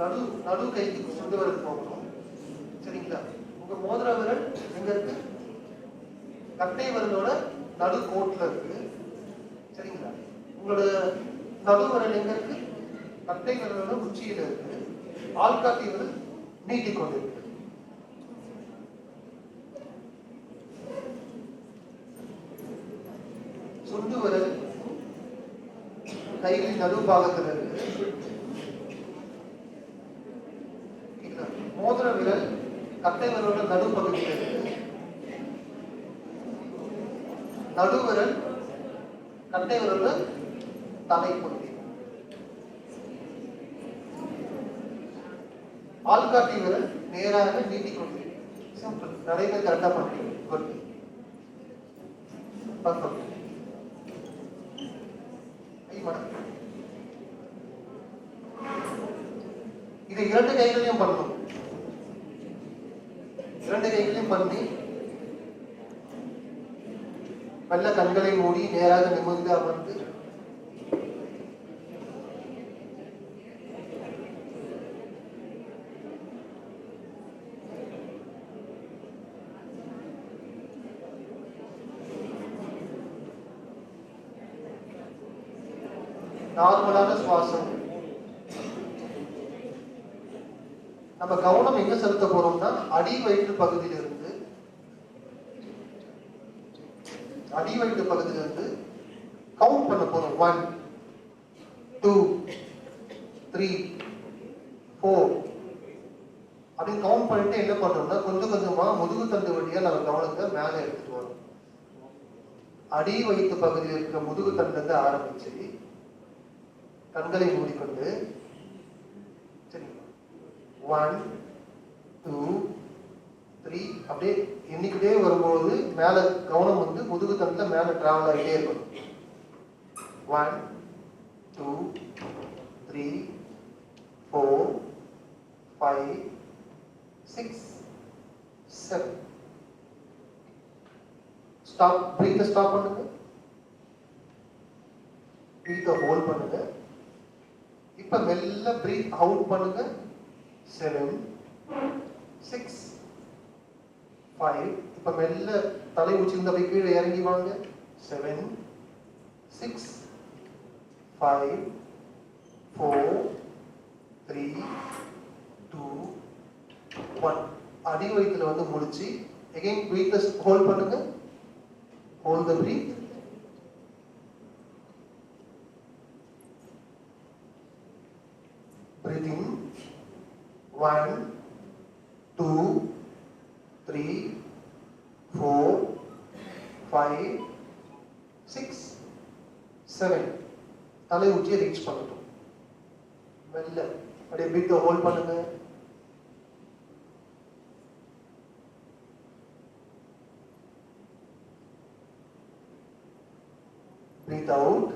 நடு கைக்கு சுண்டு விரல் போகணும். சரிங்களா? உங்க மோதிர விரல் எங்க இருக்கு? கட்டை விரலோட நடு கோட்ல இருக்கு. சரிங்களா? உங்களோட நடு விரல் எங்க இருக்கு? கட்டை விரலோட உச்சியில இருக்கு. ஆள்காட்டி விரல் நீட்டிக்கொண்டு இருக்கு. சுண்டு விரல் கைகளின் நடு பாகத்தில் இருக்கு. மோதிர விரல் கட்டை விரலோட நடுப்பகுதியில் இருக்கு. நடுவிரல் கட்டை விரலோட தலைப்பகுதி. ஆள்காட்டி விரல் நேராக நீட்டிக்கொண்டு. சிம்பிள். நிறைய கரெக்டா பண்ணுறீங்க. குட். பர்ஃபெக்ட். இது இரண்டு கைகளையும் பண்ணணும். இரண்டு கைகளையும் பண்ணி நல்ல கண்களை மூடி நேராக நிமிர்ந்து அமர்ந்து நார்மலான சுவாசம். நம்ம கவனம் எங்க செலுத்த போறோம்னா அடி வயிற்று பகுதியிலிருந்து கவுண்ட் பண்ண போறோம். 1 2 3 4 அப்படின்னு கவுண்ட் பண்ணிட்டு என்ன பண்றோம்னா கொஞ்சம் கொஞ்சமா முதுகு தண்டு வழியா நம்ம கவனத்தை மேல எடுத்துட்டு வரோம். அடி வயிற்று பகுதியில் இருக்கிற முதுகு தண்டு ஆரம்பிச்சு கண்களை மூடிக்கொண்டு 1 2 3 அப்படியே எண்ணிக்கிட்டே வரும்போது மேல கவனம் வந்து முதுகு தண்டுல மேல டிராவல் ஆகிட்டே இருக்கணும். 1 2 3 4 5 6 7. ஸ்டாப். பிரீத் ஸ்டாப் பண்ணுங்க. பிரீத் ஹோல்ட் பண்ணுங்க. இப்ப மெல்ல பிரீத் அவுட் பண்ணுங்க. 7 6 5. இப்ப மெல்ல தலை உச்சிந்த போய் கீழே இறங்கி வாங்க. 7 6 5 4 3 2 1. அடி வயிற்றுல வந்து முடிச்சு again breathe ஹோல்ட் பண்ணுங்க. hold the breath. Breathe in. 1 2 3 4 5 6 7. தலை உச்சியை ரீச் பண்ணட்டும். மெல்ல அப்படியே பிரீத் ஹோல்ட் பண்ணுங்க. Breath out.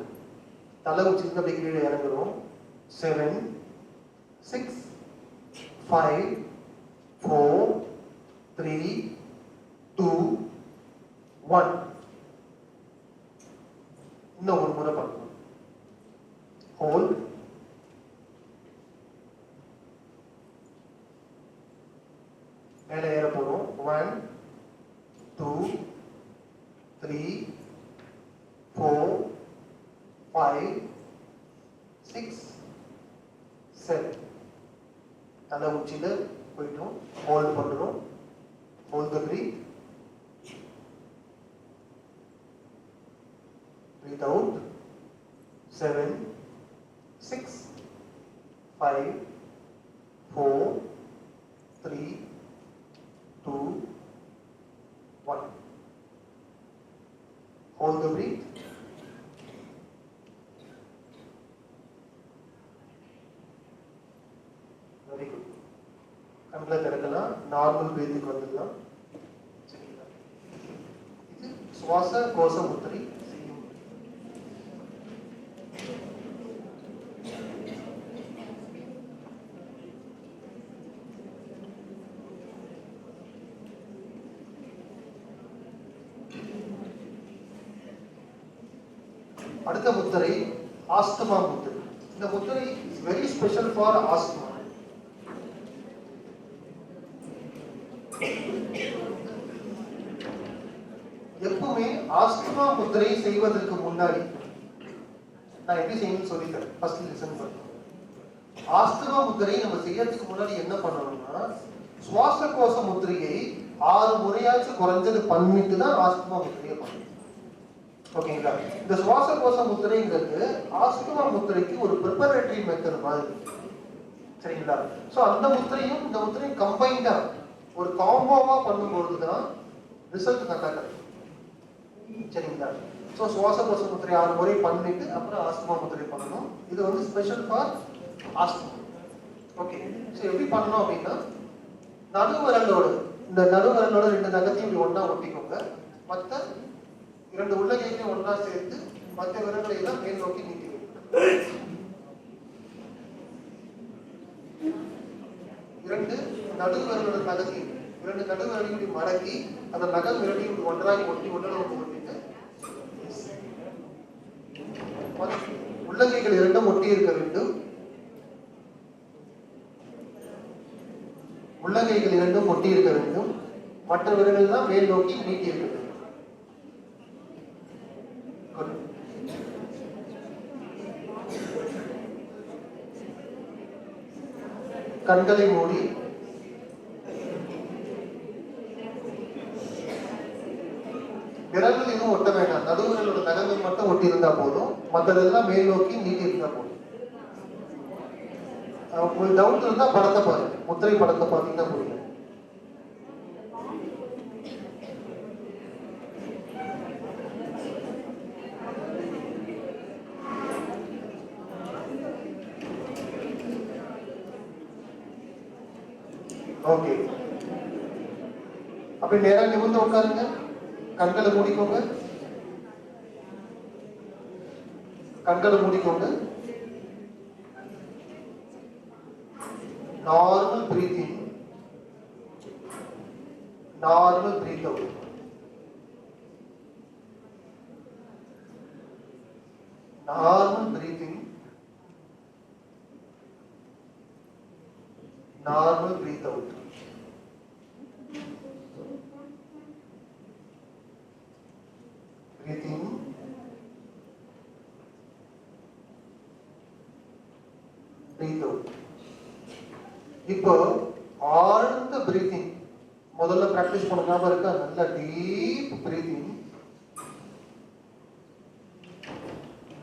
தலை உச்சியிலிருந்து அப்படியே கீழே இறங்குறோம். 7 6 5 4 3 2 1. இன்னும் ஒரு முறை பண்ணணும். ஹோல்ட். மேலே ஏற போறோம். 1 2 3 4 5 6 7. தலை உச்சியில போயிட்டோம். ஹோல்ட் பண்றோம். Hold the breath. Breath out. 7 6 5 4 3 2 1. Hold the breath. Very good. கண்களை திறக்கலாம், நார்மல் பிரீத்துக்கு வந்துடலாம். சரிங்களா? இது சுவாச கோஷ முத்திரை செய்யும். அடுத்த முத்திரை ஆஸ்துமா முத்திரை. இந்த முத்திரை is very special for asthma. எப்பவுமே ஆஸ்துமா முத்திரை செய்வதற்கு முன்னாடி நான் எப்படி செய்யணும்னு சொல்லித்தரேன். ஃபர்ஸ்ட் லிசன் பண்ணுங்க. ஆஸ்துமா முத்திரை நம்ம செய்யறதுக்கு முன்னாடி என்ன பண்ணணும்னா, சுவாச கோஷ முத்திரையை 6 முறையாச்சும் குறைஞ்சது பண்ணிட்டு தான் ஆஸ்துமா முத்திரையை பண்ணணும். ஓகேங்களா? இந்த சுவாச கோஷ முத்திரைங்கிறது ஆஸ்துமா முத்திரைக்கு ஒரு ப்ரிப்பரேட்டரி மெத்தட் மாதிரி. சரிங்களா? சோ அந்த முத்திரையும் இந்த முத்திரையும் கம்பைண்டா ஒரு காம்போவா பண்ணும்போது தான் ரிசல்ட் நல்லா கிடைக்கும். சரிங்களா? சோ சுவாச கோஷ முத்திரை 6 முறை பண்ணிட்டு அப்புறம் ஆஸ்துமா முத்திரை பண்ணணும். இது வந்து special for asthma. Okay. So எப்படி பண்ணணும் அப்படின்னா, நடுவிரலோட இந்த நடுவிரலோட 2 நகத்தையும் இப்படி ஒண்ணா ஒட்டிக்கோங்க. மத்த 2 உள்ளங்கைகளையும் ஒண்ணா சேர்த்து மற்ற விரல்களை எல்லாம் மேல் நோக்கி நீட்டி வைக்கணும். 2 நடுவிரலோட நகத்தையும் 2 நடுவிரலையும் இப்படி மடக்கி அந்த நகம் விரலையும் இப்படி ஒன்றாக ஒட்டி ஒன்றோட ஒட்டிட்டு உள்ளங்கைகள் 2ம் ஒட்டி இருக்க வேண்டும். உள்ளங்கைகள் 2ம் ஒட்டி இருக்க வேண்டும். மற்ற விரல்கள் தான் மேல் நோக்கி நீட்டி இருக்க வேண்டும். கண்களை மூடி விரல்கள் எதுவும் ஒட்ட வேண்டாம். நடுவிரலோட நகங்கள் மட்டும் ஒட்டி இருந்தா போதும். மற்றதெல்லாம் மேல் நோக்கி நீட்டி இருந்தா போதும். உங்களுக்கு டவுட் இருந்தா படத்தை பாருங்க. முத்திரை படத்தை பார்த்தீங்கன்னா புரியும். ஓகே. அப்படி நேரா நிமிர்ந்து உட்காருங்க. கண்களை மூடிக்கோங்க. கண்களை மூடிக்கோங்க. Normal breathing, normal breath out. Normal breathing, normal breath out. Breathing, breathe out. இப்போ ஆழ்ந்த பிரீத்திங் முதல்ல பிராக்டிஸ் பண்ண ஞாபகம் இருக்கா? நல்ல டீப் பிரீத்திங்,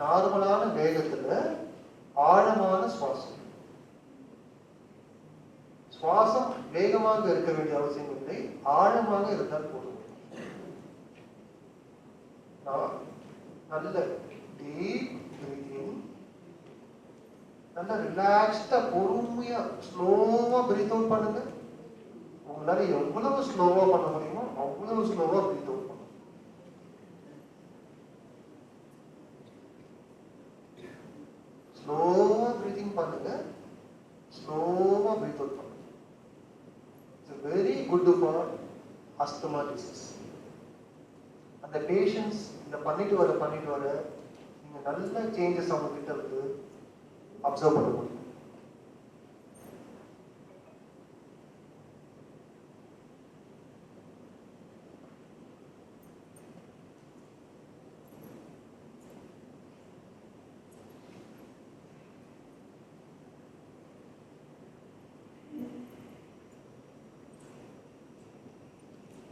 நார்மலான வேகத்துல ஆழமான சுவாசம். சுவாசம் வேகமாக இருக்க வேண்டிய அவசியம் இல்லை, ஆழமாக இருந்தால் போதும். நல்ல டீப் பிரீத்திங், நல்ல ரிலாக்ஸ்டா பொறுமையா ஸ்லோவா பிரீத் அவுட் பண்ணுங்க. உங்களால எவ்வளவு ஸ்லோவா பண்ண முடியுமோ அவ்வளவு ஸ்லோவா பிரீத் அவுட் பண்ணுங்க. ஸ்லோவா பிரீத்திங் பண்ணுங்க, ஸ்லோவா பிரீத் அவுட் பண்ணுங்க. It's very good for asthma disease. அந்த பேஷன்ஸ் இதை பண்ணிட்டு வர நீங்க நல்ல சேஞ்சஸ் அவங்க கிட்ட வந்து அப்சர்வ் பண்ண முடியும்.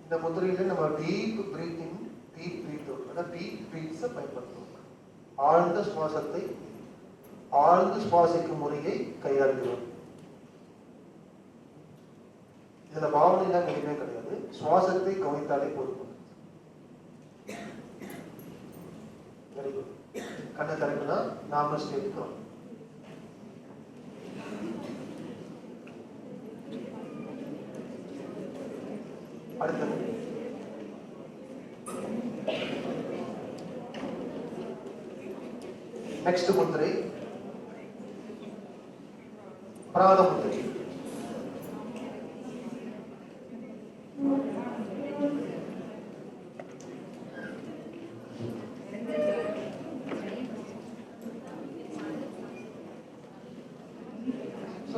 இந்த முத்திரையில நம்ம deep breathing, deep breath out, அதாவது டீப் பிரீத்ஸை பயன்படுத்துவோம். ஆழ்ந்த சுவாசத்தை, ஆழ்ந்து சுவாசிக்கும் முறையை கையாளுகிறோம். இதுல பாவனைலாம் எதுவுமே கிடையாது. சுவாசத்தை கவனித்தாலே போதும். Very good. கண்ணை திறக்குனா நார்மல் ஸ்டேட்டுக்கு வரும். அடுத்தது நெக்ஸ்ட் முத்திரை பிராண முத்திரை.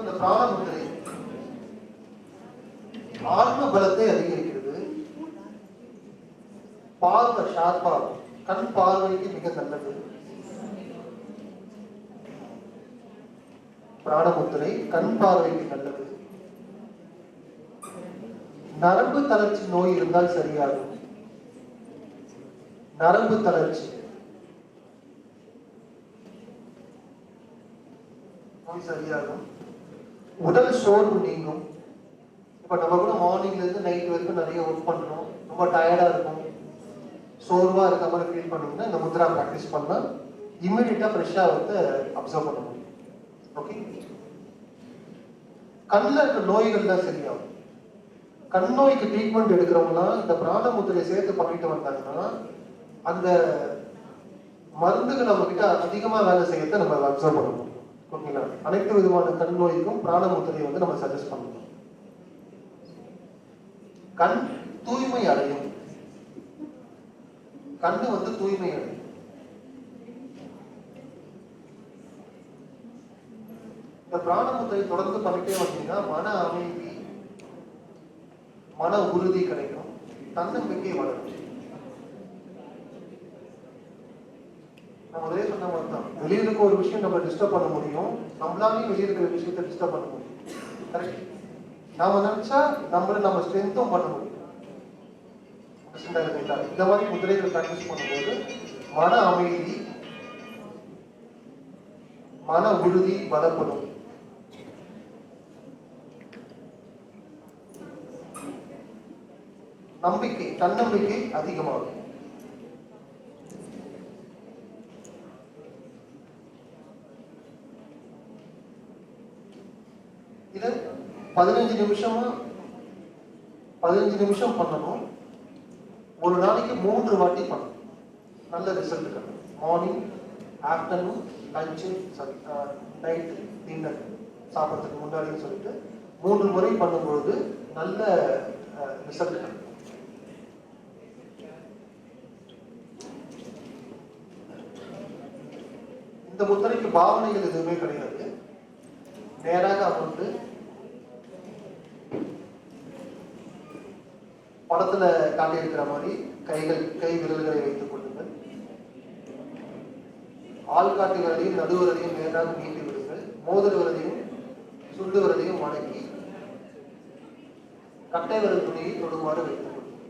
இந்த பிராண முத்திரை ஆத்ம பலத்தை அதிகரிக்கிறது. பார்வை ஷார்ப்பா, கண் பார்வைக்கு மிக நல்லது. பிராணமுத்திரை கண் பார்வைக்கு நல்லது. நரம்பு தளர்ச்சி நோய் இருந்தால் சரியாகும். நரம்பு தளர்ச்சி நோய் சரியாகும். உடல் சோர்வு நீங்கும். இப்ப நம்ம கூட மார்னிங்ல இருந்து நைட் வரைக்கும் நிறைய ஒர்க் பண்றோம், ரொம்ப டயர்டா இருக்கும், சோர்வா இருக்க மாதிரி ஃபீல் பண்ணீங்கன்னா இந்த முத்ரா ப்ராக்டிஸ் பண்ணா இம்மிடியட்டா ஃப்ரெஷ்ஷா வந்து அப்சர்வ் பண்ண முடியும். ஓகே, கண்ணில் இருக்க நோய்கள் தான் சரியாகும். கண் நோய்க்கு ட்ரீட்மெண்ட் எடுக்கிறவங்களாம் இந்த பிராண முத்திரையை சேர்த்து பண்ணிட்டு வந்தாங்கன்னா அந்த மருந்துகள் நம்ம கிட்ட அதிகமா வேலை செய்யறத நம்ம அப்சர்வ் பண்ண முடியும். ஓகேங்களா? அனைத்து விதமான கண் நோய்க்கும் பிராண முத்திரையை வந்து நம்ம சஜஸ்ட் பண்ணணும். கண் தூய்மை அடையும். கண்ணு வந்து தூய்மை அடையும். இந்த பிராண முத்திரை தொடர்ந்து பண்ணிட்டே வந்தீங்கன்னா மன அமைதி, மன உறுதி கிடைக்கும், தன்னம்பிக்கை வளரும். நான் முதலே சொன்ன மாதிரி தான், வெளியே இருக்க ஒரு விஷயம் நம்ம டிஸ்டர்ப் பண்ண முடியும், நம்மளாலே வெளியே இருக்கிற விஷயத்தை டிஸ்டர்ப் பண்ண முடியும். கரெக்ட்? நாம நினைச்சா நம்ம ஸ்ட்ரென்த்தும் பண்ண முடியும். இந்த மாதிரி முதிரைகள் பிராக்டிஸ் பண்ணும்போது மன அமைதி, மன உறுதி பலப்படும். நம்பிக்கை, தன்னம்பிக்கை அதிகமாகும். இது 15 நிமிஷம் பண்ணணும். ஒரு நாளைக்கு 3 வாட்டி பண்ணணும். நல்ல ரிசல்ட் கிடைக்கும். Morning, afternoon, lunch, night, dinner சாப்பிட்றதுக்கு முன்னாடின்னு சொல்லிட்டு 3 முறை பண்ணும்பொழுது நல்ல ரிசல்ட் கிடைக்கும். இந்த முத்திரைக்கு பாவனைகள் எதுவுமே கிடையாது. நேராக அமர்ந்து படத்துல காட்டியிருக்கிற மாதிரி கை விரல்களை வைத்துக் கொள்ளுங்கள். ஆள்காட்டி விரலையும் நடுவிரலையும் நேராக நீட்டி விடுங்கள். மோதிர விரலையும் சுண்டு விரலையும் மடக்கி கட்டை விரல் துணியை தொடுமாறு வைத்துக் கொள்ளுங்கள்.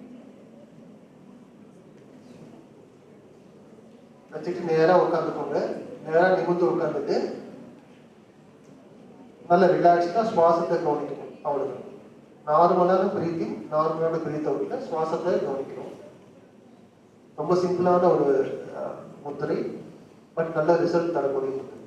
வச்சுட்டு நேரா உட்காந்துக்கோங்க. நேரா நிமிர்ந்து உட்காந்துட்டு நல்ல ரிலாக்ஸ்டா சுவாசத்தை கவனிக்கணும். அவ்வளவுதான். நார்மலான பிரீத்திங், நார்மலான பிரீத் அவுட்ல சுவாசத்தை கவனிக்கணும். ரொம்ப சிம்பிளான ஒரு முத்திரை, பட் நல்ல ரிசல்ட் தரக்கூடிய முத்திரை.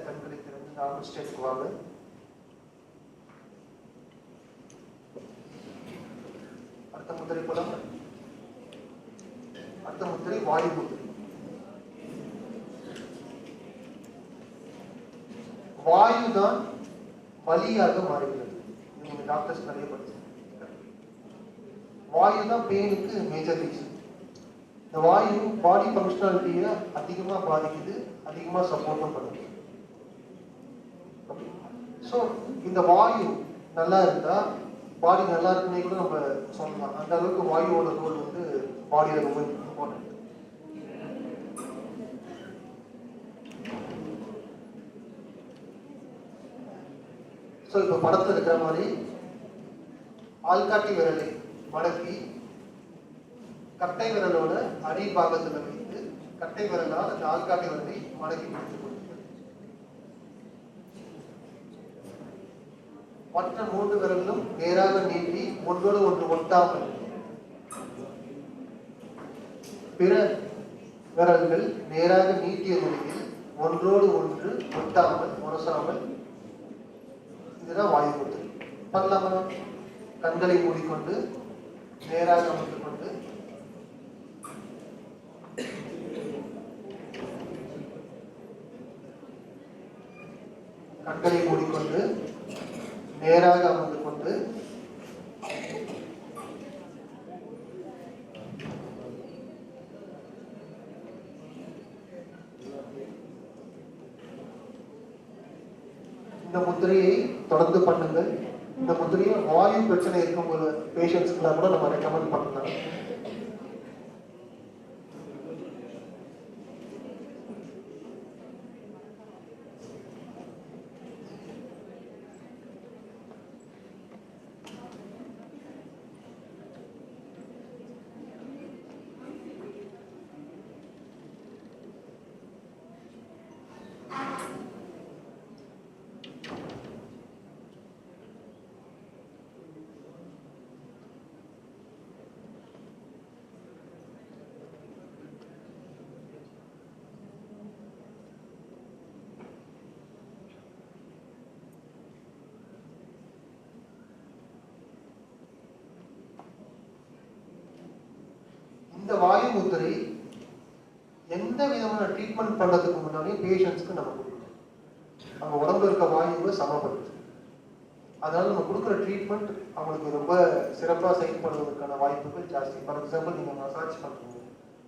கண்களை திறந்து நார்மல் ஸ்டேஜ்க்கு வாங்க. அடுத்த முத்திரை போலாம். அடுத்த முத்திரை வாயு முத்திரை. வாயு தான் வலியாக மாறுகிறது. நீங்க டாக்டர்ஸ் நிறைய படிச்சு வாயு தான் பெயினுக்கு மேஜர் ரீசன். இந்த வாயு பாடி ஃபங்க்ஷனாலிட்டியை அதிகமாக பாதிக்குது, அதிகமாக சப்போர்ட்டும் பண்ணுது. ஸோ இந்த வாயு நல்லா இருந்தா பாடி நல்லா இருக்குன்னே கூட நம்ம சொல்லலாம். அந்த அளவுக்கு வாயுவோட ரோல் வந்து பாடியில் ரொம்ப இம்பார்ட்டன்ட். ஸோ இப்போ படத்தில் இருக்கிற மாதிரி ஆள்காட்டி விரலை மடக்கி கட்டை விரலோட அடி பாகத்தில் வைத்து கட்டை விரலால் அந்த ஆள்காட்டி விரலை மடக்கி பிடித்துக் கொள்ளுங்கள். மற்ற 3 விரலும் நேராக நீட்டி ஒன்றோடு ஒன்று ஒட்டாமல், பிற விரல்கள் நேராக நீட்டிய நிலையில் ஒன்றோடு ஒன்று ஒட்டாமல் உரசாமல். இதுதான் வாயு முத்திரை. பண்ணலாமா? கண்களை மூடிக்கொண்டு நேராக அமர்ந்து கொண்டு கண்களை மூடிக்கொண்டு நேராக அமர்ந்து கொண்டு இந்த முத்திரையை தொடர்ந்து பண்ணுங்கள். இந்த முத்திரையை வாயு பிரச்சனை இருக்கும் போது பேஷண்ட்ஸ்க்குலாம் கூட நம்ம ரெக்கமெண்ட் பண்ணலாம். இந்த வாயு முத்திரை எந்த விதமான ட்ரீட்மெண்ட் பண்றதுக்கு முன்னாடி பேஷண்ட்ஸ்க்கு நம்ம கொடுக்கணும். அவங்க உடம்புல இருக்க வாயுவை சமப்படுத்து. அதனால நம்ம கொடுக்குற ட்ரீட்மெண்ட் அவங்களுக்கு ரொம்ப சிறப்பாக செயல்படுவதற்கான வாய்ப்புகள் ஜாஸ்தி. ஃபார் எக்ஸாம்பிள், நீங்க மசாஜ் பண்றீங்க,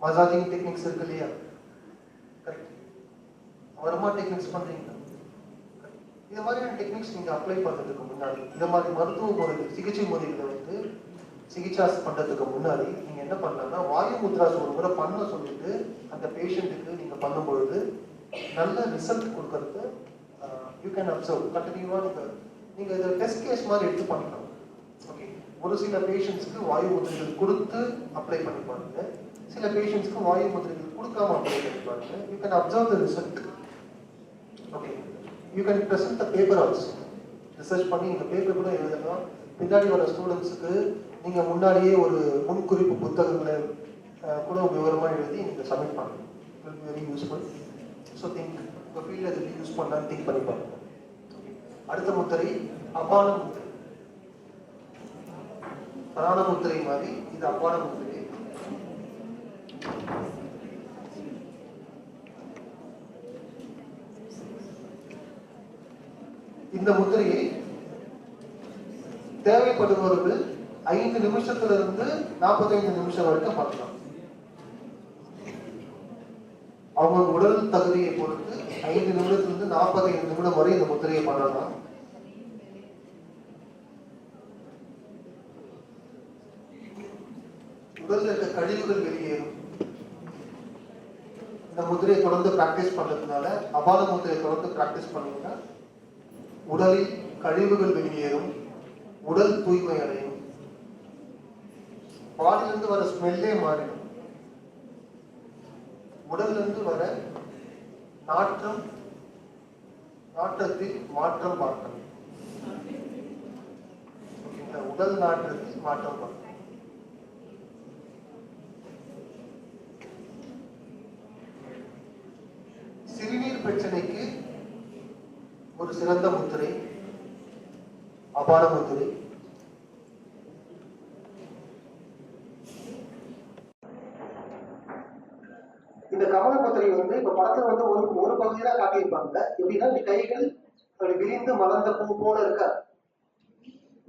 மசாஜிங் டெக்னிக்ஸ் இருக்கு இல்லையா? கரெக்ட். வருமா டெக்னிக்ஸ் பண்றீங்க. இது மாதிரியான டெக்னிக்ஸ் நீங்க அப்ளை பண்றதுக்கு முன்னாடி, இந்த மாதிரி மருத்துவ முறைகள், சிகிச்சை முறைகளை வந்து சிகிச்சா பண்றதுக்கு முன்னாடி நீங்க என்ன பண்ணலாம்னா, வாயு முத்ராஸ் ஒரு முறை பண்ண சொல்லிட்டு அந்த பேஷண்ட்டுக்கு நீங்க பண்ணும்பொழுது நல்ல ரிசல்ட் கொடுக்கறது யூ கேன் அப்சர்வ். கண்டினியூவா நீங்க இதை டெஸ்ட் கேஸ் மாதிரி எடுத்து பண்ணலாம். ஓகே, ஒரு சில பேஷண்ட்ஸ்க்கு வாயு முத்திரைகள் கொடுத்து அப்ளை பண்ணி பாருங்க, சில பேஷண்ட்ஸ்க்கு வாயு முத்திரைகள் கொடுக்காம அப்ளை பண்ணி பாருங்க. You can observe the result. Okay, you can present the paper also. Research பண்ணி இந்த பேப்பர் கூட எழுதலாம். பின்னாடி வர ஸ்டூடெண்ட்ஸுக்கு நீங்க முன்னாடியே ஒரு முன்குறிப்பு புத்தகங்களை கூட விவரமா எழுதி நீங்க சப்மிட் பண்ணலாம். It will be very useful. So think உங்க ஃபீல்டில் அதை யூஸ் பண்ணலான்னு திங்க் பண்ணி பாருங்க. அடுத்த முத்திரை அபான முத்திரை. பிராண முத்திரை மாதிரி இது அபான முத்திரை. இந்த முத்திரையை தேவைப்படுபவர்கள் 5 நிமிஷத்திலிருந்து 45 நிமிஷம் வரைக்கும் பண்ணலாம். அவங்க உடல் தகுதியை பொறுத்து 5 நிமிடத்திலிருந்து 45 நிமிடம் வரை இந்த முத்திரையை பண்ணலாம். உடல்ல இருக்க கழிவுகள் வெளியேறும். இந்த முத்திரையை தொடர்ந்து பிராக்டிஸ் பண்றதுனால, அபான முத்திரையை தொடர்ந்து பிராக்டிஸ் பண்ணீங்கன்னா உடலில் கழிவுகள் வெளியேறும், உடல் தூய்மை அடையும், பாடிலிருந்து வர ஸ்மெல்லே மாறிடும், உடல்ல இருந்து வர நாற்றத்தில் மாற்றம் பார்க்கணும். உடல் நாற்றத்தில் மாற்றம் பார்க்கணும். சிறுநீர் பிரச்சனைக்கு ஒரு சிறந்த முத்திரை அபான முத்திரை. இந்த கமல முத்திரை வந்து இப்ப படத்துல வந்து ஒரு பகுதியா காட்டியிருப்பாங்க. எப்படின்னா கைகள் அப்படி விரிந்து மலர்ந்த பூ போல இருக்கா.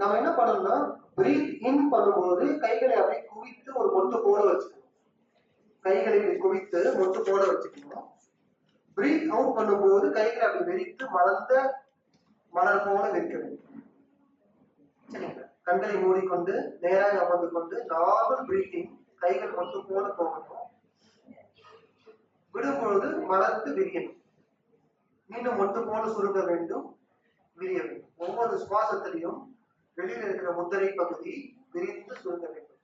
நம்ம என்ன பண்ணணும்னா, பிரீத் இன் பண்ணும்போது கைகளை அப்படியே குவித்து ஒரு மொட்டு போல வச்சுக்கணும். கைகளை குவித்து மொட்டு போல வச்சுக்கணும். பிரீத் அவுட் பண்ணும்போது கைகளை அப்படி வெறித்து மலர்ந்த மலர் போல வைக்க வேண்டும். சரிங்களா? கண்களை மூடிக்கொண்டு நேராக அமர்ந்து கொண்டு நார்மல் பிரீத்திங், கைகள் மொட்டு போல போகணும். விடும்பொழுது மலர்ந்து விரியணும். மீண்டும் மொட்டு போல சுருங்க வேண்டும், விரிய வேண்டும். ஒவ்வொரு சுவாசத்திலையும் வெளியில இருக்கிற முத்திரை பகுதி விரிந்து சுருங்க வேண்டும்.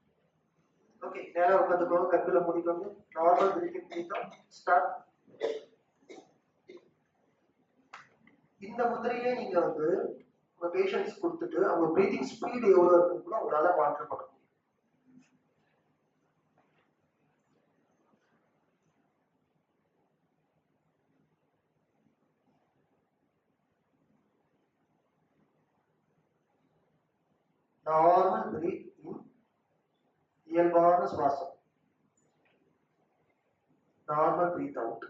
ஓகே, நேரம் உட்காந்துக்கோங்க, கண்களை மூடிக்கோங்க, நார்மல் பிரீத்திங் பண்ணிட்டோம். ஸ்டார்ட். இந்த முத்திரையே நீங்க வந்து உங்க பேஷண்ட்ஸ் கொடுத்துட்டு அவங்க பிரீத்திங் ஸ்பீடு எவ்வளவு இருக்குன்னு உங்களால மாற்றப்பட முடியும். நார்மல் பிரீத் இன், இயல்பான சுவாசம். Normal breath out.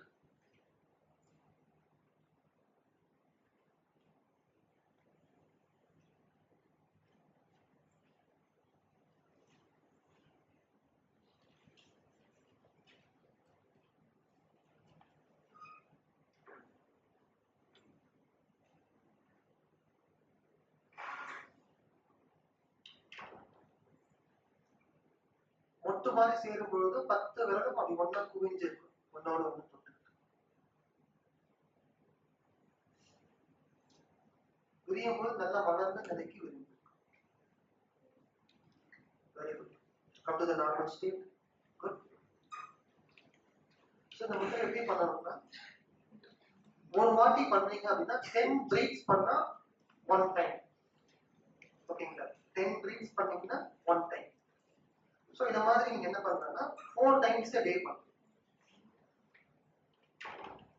மொட்டு மாதிரி சேரும் பொழுது 10 விரலும் அப்படி ஒன்னா குவிஞ்சு இருக்கும், ஒன்னோட ஒண்ணு தொட்டு. விரியும் போது நல்லா வளர்ந்து நிலைக்கு விரிந்து. Very good. Come to the normal state. Good. So இந்த முத்திரை எப்படி பண்ணணும்னா, ஒரு வாட்டி பண்றீங்க அப்படின்னா 10 பிரீத்ஸ் பண்ணா 1 டைம். ஓகேங்களா? 10 பிரீத்ஸ் பண்ணீங்கன்னா 1 டைம். சோ இந்த மாதிரி நீங்க என்ன பண்றீங்கன்னா 4 டைம்ஸ் a day பண்ணணும்.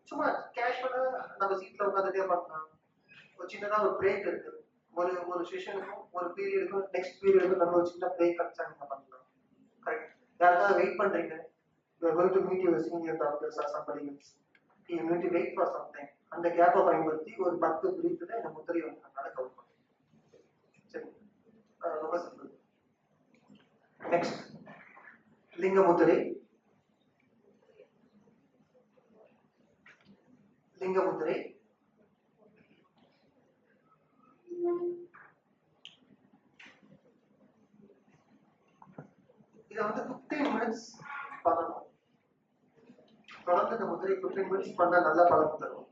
சும்மா கேஷுவலா நம்ம சீட்ல உட்காந்துட்டே பண்ணலாம். ஒரு சின்னதா ஒரு பிரேக் இருக்கு, ஒரு செஷனுக்கும் ஒரு பீரியடுக்கும் நெக்ஸ்ட் பீரியடுக்கும் நம்ம ஒரு சின்ன பிரேக் கிடைச்சா நீங்க பண்ணலாம். கரெக்ட்? யாருக்காவது வெயிட் பண்றீங்க, you are going to meet your senior doctors or somebody else, you need to wait for some time. அந்த கேப்பை பயன்படுத்தி ஒரு 10 பிரீத்ல இந்த முத்திரையை வந்து நம்மளால கவுண்ட் பண்ணலாம். சரி, ரொம்ப சிம்பிள். நெக்ஸ்ட் லிங்க முத்திரை. லிங்க முத்திரை இதை வந்து 15 மினிட்ஸ் பண்ணணும். தொடர்ந்து இந்த முத்திரை 15 மினிட்ஸ் பண்ணா நல்ல பலன் தரும்.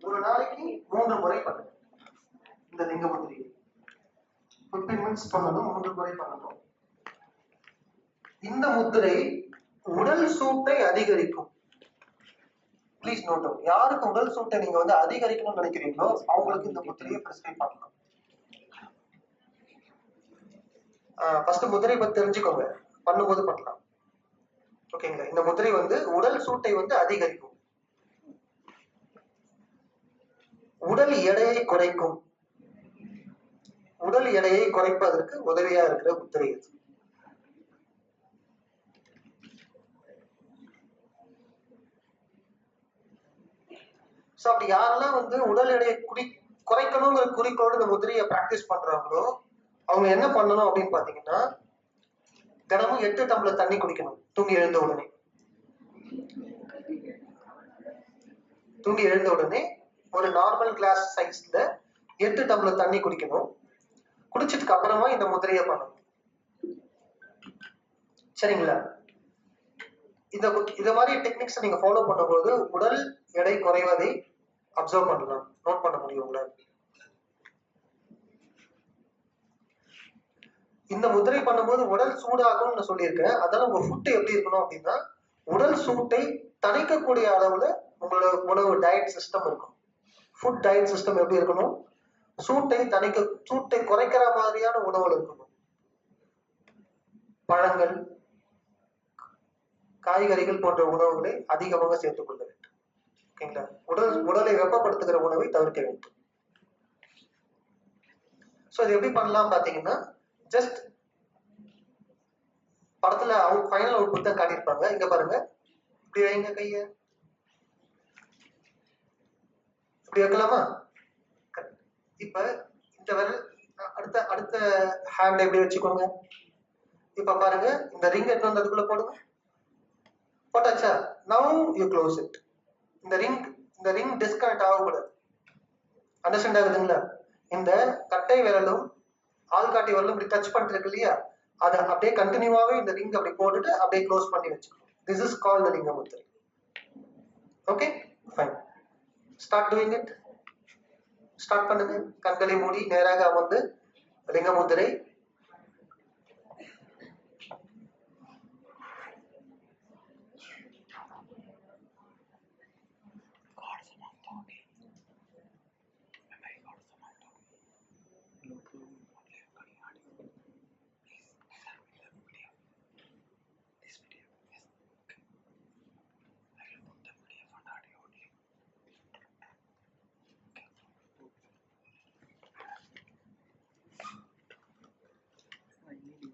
ஒரு நாளைக்கு 3 முறை பண்ணணும். இந்த லிங்க முத்திரையை 15 மினிட்ஸ் பண்ணணும், 3 முறை பண்ணணும். இந்த முத்திரை உடல் சூட்டை அதிகரிக்கும். Please note down. யாருக்கு உடல் சூட்டை நீங்க வந்து அதிகரிக்கணும்னு நினைக்கிறீங்களோ அவங்களுக்கு இந்த முத்திரையை பிரிஸ்கிரைப் பண்ணலாம். ஃபர்ஸ்ட் முத்திரை பத்தி தெரிஞ்சுக்கோங்க, பண்ணும்போது பண்ணலாம். ஓகேங்களா? இந்த முத்திரை வந்து உடல் சூட்டை வந்து அதிகரிக்கும், உடல் எடையை குறைக்கும். உடல் எடையை குறைப்பதற்கு உதவியா இருக்கிற முத்திரை இது. சோ அப்படி யாரெல்லாம் வந்து உடல் எடையை குறைக்கணுங்கிற குறிக்கோடு இந்த முத்திரையை பிராக்டிஸ் பண்றாங்களோ அவங்க என்ன பண்ணணும் அப்படின்னு பாத்தீங்கன்னா, தினமும் 8 டம்ளர் தண்ணி குடிக்கணும். தூங்கி எழுந்த உடனே ஒரு நார்மல் கிளாஸ் சைஸ்ல 8 டம்ளர் தண்ணி குடிக்கணும். குடிச்சதுக்கு அப்புறமா இந்த முத்திரையை பண்ணணும். சரிங்களா? இந்த மாதிரி டெக்னிக்ஸ் நீங்க ஃபாலோ பண்ணும்போது உடல் எடை குறைவதை அப்சர்வ் பண்ணலாம், நோட் பண்ண முடியும் உங்களால. இந்த முத்திரை பண்ணும்போது உடல் சூடாகும்னு நான் சொல்லியிருக்கேன். அதனால உங்க ஃபுட் எப்படி இருக்கணும் அப்படின்னா, உடல் சூட்டை தணிக்கக்கூடிய அளவுல உங்களோட உணவு டயட் சிஸ்டம் இருக்கும். ஃபுட் டயட் சிஸ்டம் எப்படி இருக்கணும்? சூட்டை குறைக்கிற மாதிரியான உணவுகள் இருக்கணும். பழங்கள், காய்கறிகள் போன்ற உணவுகளை அதிகமாக சேர்த்துக் கொள்ள வேண்டும். ஓகேங்களா? உடலை வெப்பப்படுத்துகிற உணவை தவிர்க்க வேண்டும். சோ இது எப்படி பண்ணலாம் பாத்தீங்கன்னா, ஜஸ்ட் படத்துல ஃபைனல் அவுட்புட் தான் காட்டியிருப்பாங்க. இங்க பாருங்க, இப்படி வைங்க கைய, இப்படி வைக்கலாமா? இப்ப இந்த விரல் அடுத்த அடுத்த அடுத்த ஹேண்ட் எப்படி வச்சுக்கோங்க. இப்ப பாருங்க, இந்த ரிங் எடுத்து வந்து அதுக்குள்ள போடுங்க. போட்டாச்சா? Now you close it. இந்த ரிங் டிஸ்கனெக்ட் ஆகக்கூடாது. அண்டர்ஸ்டாண்ட் ஆகுதுங்களா? இந்த கட்டை விரலும் ஆள்காட்டி விரலும் இப்படி டச் பண்ணிட்டு இருக்கு இல்லையா, அதை அப்படியே கண்டினியூவாவே இந்த ரிங் அப்படி போட்டுட்டு அப்படியே க்ளோஸ் பண்ணி வச்சுக்கணும். திஸ் இஸ் கால்ட் லிங்க முத்திரை. Okay, fine. Start doing it. Start பண்ணுங்க. கண்களை மூடி நேராக அமர்ந்து லிங்க முத்திரை.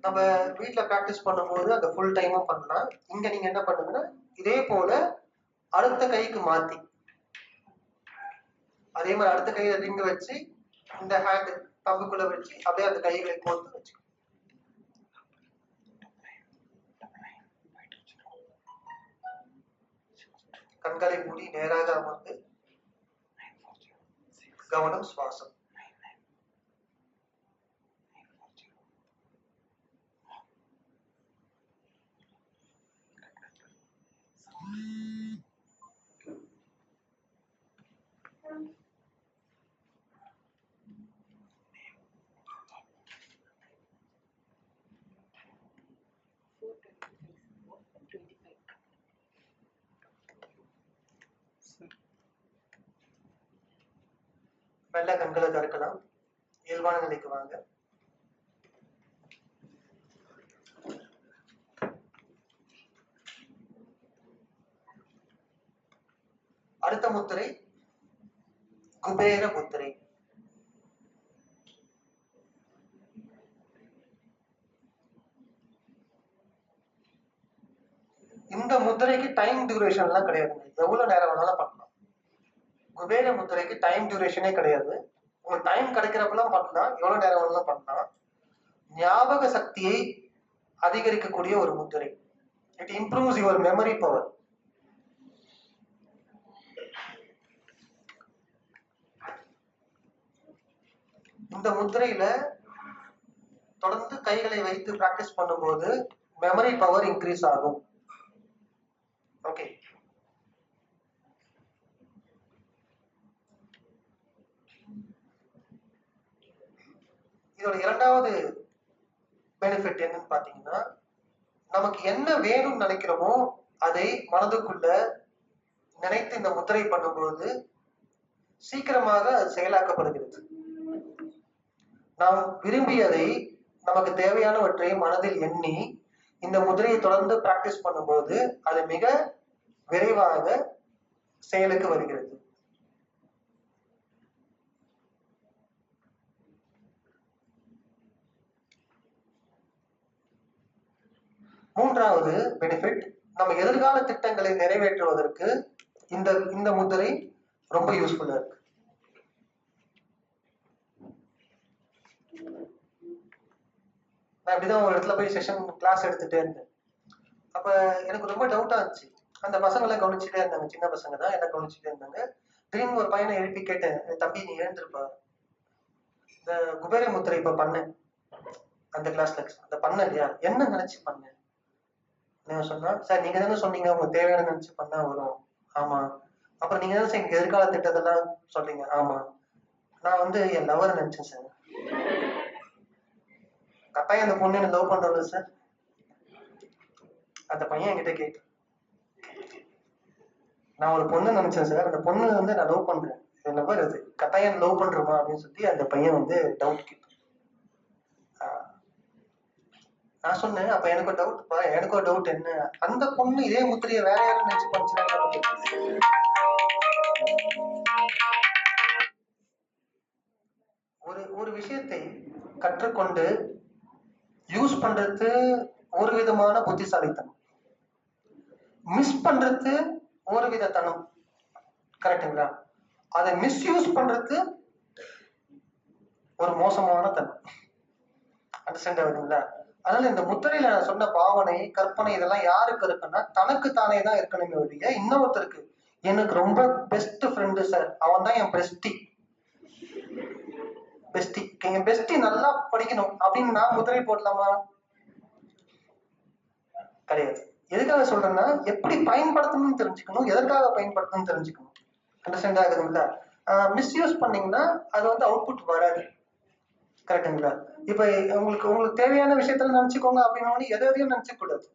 நம்ம வீட்டில் ப்ராக்டிஸ் பண்ணும்போது அந்த ஃபுல் டைமும் பண்ணலாம். இங்க நீங்க என்ன பண்ணுங்கன்னா, இதே போல அடுத்த கைக்கு மாத்தி அதே மாதிரி அடுத்த கையில ரிங்க வச்சு இந்த ஹேண்ட் தம்புக்குள்ள வச்சு அப்படியே அந்த கைகளை கோர்த்து வச்சு கண்களை மூடி நேராக அமர்ந்து கவனம் சுவாசம். மெல்ல கண்களை திறக்கலாம். இயல்பான நிலைக்கு வாங்க. அடுத்த முத்திரை குபேர முத்திரை. இந்த முத்திரைக்கு டைம் டியூரேஷன் எல்லாம் கிடையாதுங்க, எவ்வளவு நேரம் வேணாலும் பண்ணலாம். குபேர முத்திரைக்கு டைம் டியூரேஷனே கிடையாது. உங்களுக்கு டைம் கிடைக்கிறப்பெல்லாம் பண்ணலாம், எவ்வளவு நேரம் வேணாலும் பண்ணலாம். ஞாபக சக்தியை அதிகரிக்கக்கூடிய ஒரு முத்திரை. It improves your memory power. இந்த முத்திரையில தொடர்ந்து கைகளை வைத்து பிராக்டிஸ் பண்ணும்போது மெமரி பவர் இன்க்ரீஸ் ஆகும். ஓகே, இதோட இரண்டாவது பெனிஃபிட் என்னன்னு பாத்தீங்கன்னா, நமக்கு என்ன வேணும்னு நினைக்கிறோமோ அதை மனதுக்குள்ள நினைத்து இந்த முத்திரை பண்ணும்போது சீக்கிரமாக அது செயலாக்கப்படுகிறது. நாம் விரும்பியதை, நமக்கு தேவையானவற்றை மனதில் எண்ணி இந்த முதிரையை தொடர்ந்து பிராக்டிஸ் பண்ணும்போது அது மிக விரைவாக செயலுக்கு வருகிறது. மூன்றாவது பெனிஃபிட், நம்ம எதிர்கால திட்டங்களை நிறைவேற்றுவதற்கு இந்த முதிரை ரொம்ப யூஸ்ஃபுல்லா இருக்கு. நான் இப்படிதான் ஒரு இடத்துல போய் செஷன் கிளாஸ் எடுத்துட்டே இருந்தேன். அப்ப எனக்கு ரொம்ப டவுட்டா இருந்துச்சு. அந்த பசங்க எல்லாம் கவனிச்சுட்டே இருந்தாங்க, சின்ன பசங்க தான் எல்லாம் கவனிச்சுட்டே இருந்தாங்க. திடீர்னு ஒரு பையனை எழுப்பி கேட்டேன், தம்பி நீ எழுந்திருப்பா, இந்த குபேர முத்திரை இப்ப பண்ணேன் அந்த கிளாஸ்ல, அந்த பண்ண இல்லையா, என்ன நினைச்சு பண்ணேன்? சொன்னா, சார் நீங்க தானே சொன்னீங்க உங்க தேவையான நினைச்சு பண்ணா வரும். ஆமா. அப்புறம் நீங்க தானே சார் எங்க எதிர்கால திட்டத்தெல்லாம் சொல்றீங்க. ஆமா. நான் வந்து என் லவர் நினைச்சேன் சார். கட்டாயம் அந்த பொண்ணு என்ன லவ் பண்றது சார்? அந்த பையன் என்கிட்ட கேட்டு, நான் ஒரு பொண்ணு நினைச்சேன் சார், அந்த பொண்ணு வந்து நான் லவ் பண்றேன், என் லவர் அது, கட்டாயம் லவ் பண்றோமா அப்படின்னு சொல்லி அந்த பையன் வந்து டவுட் கேட்டு. நான் சொன்னேன், அப்ப எனக்கு ஒரு டவுட்ப்பா, எனக்கு ஒரு டவுட் என்ன, அந்த பொண்ணு இதே முத்திரையை வேற யாரும் நினைச்சு பண்ணுச்சுன்னா ஒரு விஷயத்தை கற்றுக்கொண்டு யூஸ் பண்றது ஒரு விதமான புத்திசாலித்தனம், மிஸ் பண்றது ஒரு வித தனம். கரெக்டுங்களா? அதை மிஸ்யூஸ் பண்றது ஒரு மோசமான தனம். அண்டர்ஸ்டாண்ட் ஆகுதுங்களா? அதனால இந்த முத்திரையில நான் சொன்ன பாவனை, கற்பனை இதெல்லாம் யாருக்கு இருக்குன்னா தனக்கு தானே தான் இருக்கணுமே ஒழிய இன்னொருத்தருக்கு. எனக்கு ரொம்ப பெஸ்ட் ஃப்ரெண்டு சார், அவன் தான் என் பெஸ்டி. பெஸ்டி என் பெஸ்டி நல்லா படிக்கணும் அப்படின்னு நான் முத்திரை போடலாமா? கிடையாது. எதுக்காக சொல்றேன்னா எப்படி பயன்படுத்தணும்னு தெரிஞ்சுக்கணும், எதற்காக பயன்படுத்தணும்னு தெரிஞ்சுக்கணும். அண்டர்ஸ்டாண்ட் ஆகுதுங்களா? மிஸ்யூஸ் பண்ணீங்கன்னா அது வந்து அவுட்புட் வராது. கரெக்டுங்களா? இப்ப உங்களுக்கு தேவையான விஷயத்துல நினைச்சுக்கோங்க அப்படின்னு எதையும் நினைச்சுக்க கூடாது.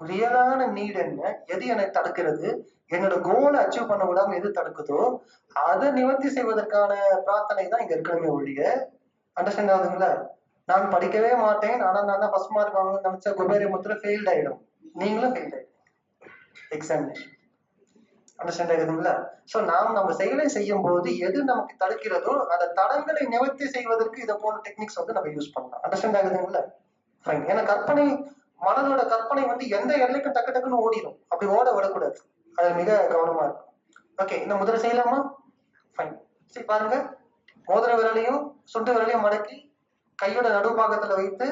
ரியலான நீட் என்ன, எது என்னை தடுக்கிறது, என்னோட கோலை அச்சீவ் பண்ண விடாம எது தடுக்குதோ அதை நிவர்த்தி செய்வதற்கான பிரார்த்தனை தான் இங்க இருக்கணுமே ஒழிய. அண்டர்ஸ்டாண்ட் ஆகுதுங்களா? நான் படிக்கவே மாட்டேன் ஆனா நான் தான் ஃபர்ஸ்ட் மார்க் வாங்கணும்னு நினைச்சா குபேர முத்திரை ஃபெயில்ட் ஆயிடும், நீங்களும் ஃபெயில்ட் ஆயிடும் எக்ஸாமினேஷன். அண்டர்ஸ்டாண்ட் ஆகுதுங்களா? சோ நாம் நம்ம செயலை செய்யும் போது எது நமக்கு தடுக்கிறதோ அந்த தடங்களை நிவர்த்தி செய்வதற்கு இதை போல டெக்னிக்ஸ் வந்து நம்ம யூஸ் பண்ணலாம். அண்டர்ஸ்டாண்ட் ஆகுதுங்களா? ஃபைன். ஏன்னா கற்பனை, மனதோட கற்பனை வந்து எந்த எல்லைக்கும் டக்கு டக்குன்னு ஓடிடும், அப்படி ஓட விடக்கூடாது, அது மிக கவனமா இருக்கும். ஓகே, இந்த முதல்ல செய்யலாமா? ஃபைன். சரி பாருங்க, மோதிர விரலையும் சுண்டு விரலையும் மடக்கி கையோட நடுபாகத்துல வைத்து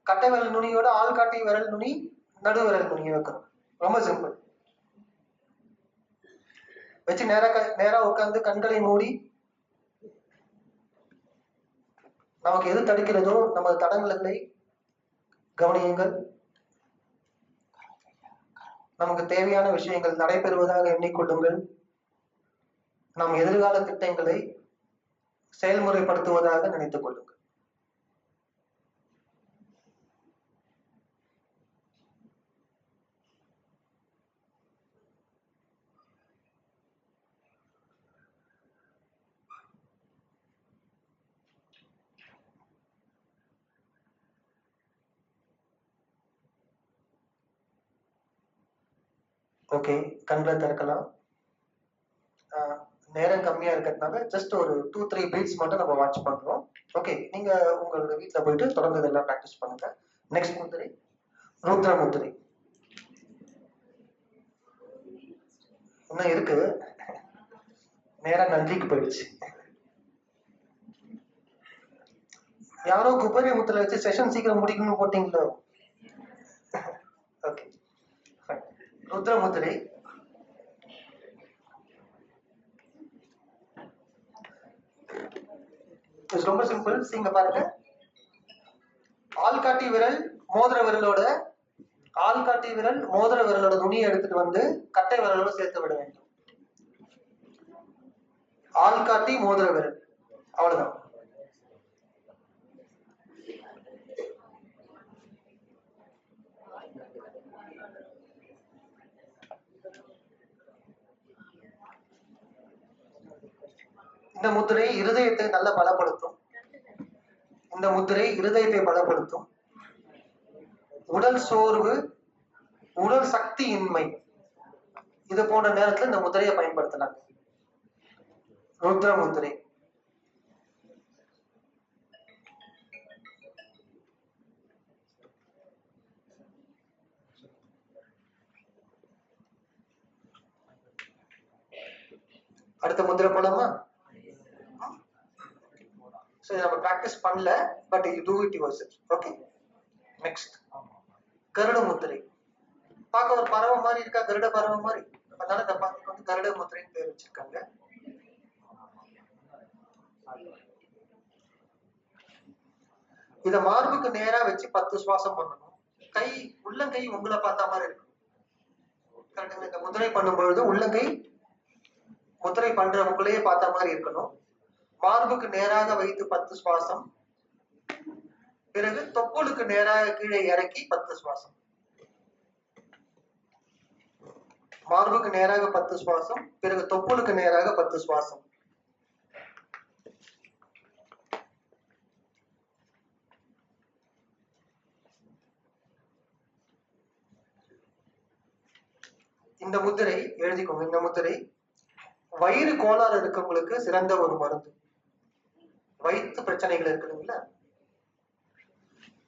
கட்டை விரல் நுனியோட ஆள்காட்டி விரல் நுனி நடு விரல் நுனியை வைக்கணும். ரொம்ப சிம்பிள். வச்சு நேரா உட்காந்து கண்களை மூடி நமக்கு எது தடுக்கிறதோ நமது தடங்களை கவனியுங்கள். நமக்கு தேவையான விஷயங்கள் நடைபெறுவதாக எண்ணிக்கொள்ளுங்கள். நம் எதிர்கால திட்டங்களை செயல்முறைப்படுத்துவதாக நினைத்துக் கொள்ளுங்கள். ஓகே, கண்களை திறக்கலாம். நேரம் கம்மியா இருக்கிறதுனால ஜஸ்ட் ஒரு 2-3 பீட்ஸ் மட்டும் நம்ம வாட்ச் பண்றோம். ஓகே, நீங்க உங்களோட வீட்டுல போயிட்டு தொடர்ந்து இதெல்லாம் ப்ராக்டிஸ் பண்ணுங்க. நெக்ஸ்ட் முத்திரை ருத்ர முத்திரை. இன்னும் இருக்கு, நேரம் நன்றிக்கு போயிடுச்சு. யாரோ குபேர முத்திரை வச்சு செஷன் சீக்கிரம் முடிக்கணும்னு போட்டீங்களோ? ஓகே, ருத்ர முத்திரை. ரொம்ப சிம்பிள். சீங்க பாருங்க, ஆள்காட்டி விரல் மோதிர விரலோட ஆள்காட்டி விரல் மோதிர விரலோட நுனியை எடுத்துட்டு வந்து கட்டை விரலோட சேர்த்து விட வேண்டும். ஆள்காட்டி மோதிர விரல், அவ்வளவுதான். இந்த முத்திரை இருதயத்தை நல்ல பலப்படுத்தும். இந்த முத்திரை இருதயத்தை பலப்படுத்தும். உடல் சோர்வு, உடல் சக்தி இன்மை இது போன்ற நேரத்துல இந்த முத்திரையை பயன்படுத்தலாம். ருத்ர முத்திரை. அடுத்த முத்திரை போலாமா? So நம்ம practice பண்ணல, but you do it yourself. Okay, next கருட முத்திரை. பார்க்க ஒரு பறவை மாதிரி இருக்கா, கருட பறவை மாதிரி, அதனால இந்த பாத்துக்கு வந்து கருட முத்திரைன்னு பேர் வச்சிருக்காங்க. இத மார்புக்கு நேரா வச்சு 10 சுவாசம் பண்ணணும். கை உள்ளங்கை உங்களை பார்த்த மாதிரி இருக்கும். கரெக்டுங்க? இந்த முத்திரை பண்ணும் பொழுது உள்ளங்கை முத்திரை பண்ற உங்களையே பார்த்த மாதிரி இருக்கணும். மார்புக்கு நேராக வைத்து 10 சுவாசம், பிறகு தொப்புளுக்கு நேராக கீழே இறக்கி 10 சுவாசம். மார்புக்கு நேராக 10 சுவாசம், பிறகு தொப்புளுக்கு நேராக 10 சுவாசம். இந்த முத்திரை எழுதிக்கோங்க. இந்த முத்திரை வயிறு கோளாறு இருக்கவங்களுக்கு சிறந்த ஒரு மருந்து. வயிற்று பிரச்சனைகள் இருக்குதுங்களா,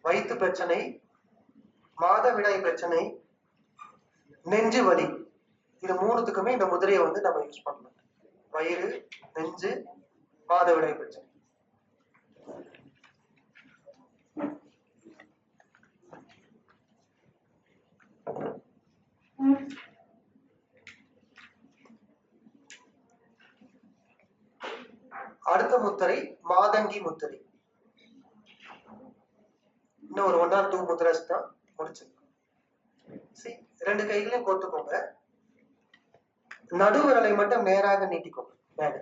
வயிற்று பிரச்சனை, மாதவிடாய் பிரச்சனை, நெஞ்சு வலி, இது மூணுத்துக்குமே இந்த முதிரையை வந்து நம்ம யூஸ் பண்ணலாம். வயிறு, நெஞ்சு, மாதவிடாய் பிரச்சனை. அடுத்த முத்திரை மாதங்கி முத்திரை. இன்னும் ஒரு 1 or 2 முத்திராஸ் தான் முடிச்சு. ரெண்டு கைகளையும் கோத்துக்கோங்க. நடுவிரலை மட்டும் நேராக நீட்டிக்கோங்க. மேல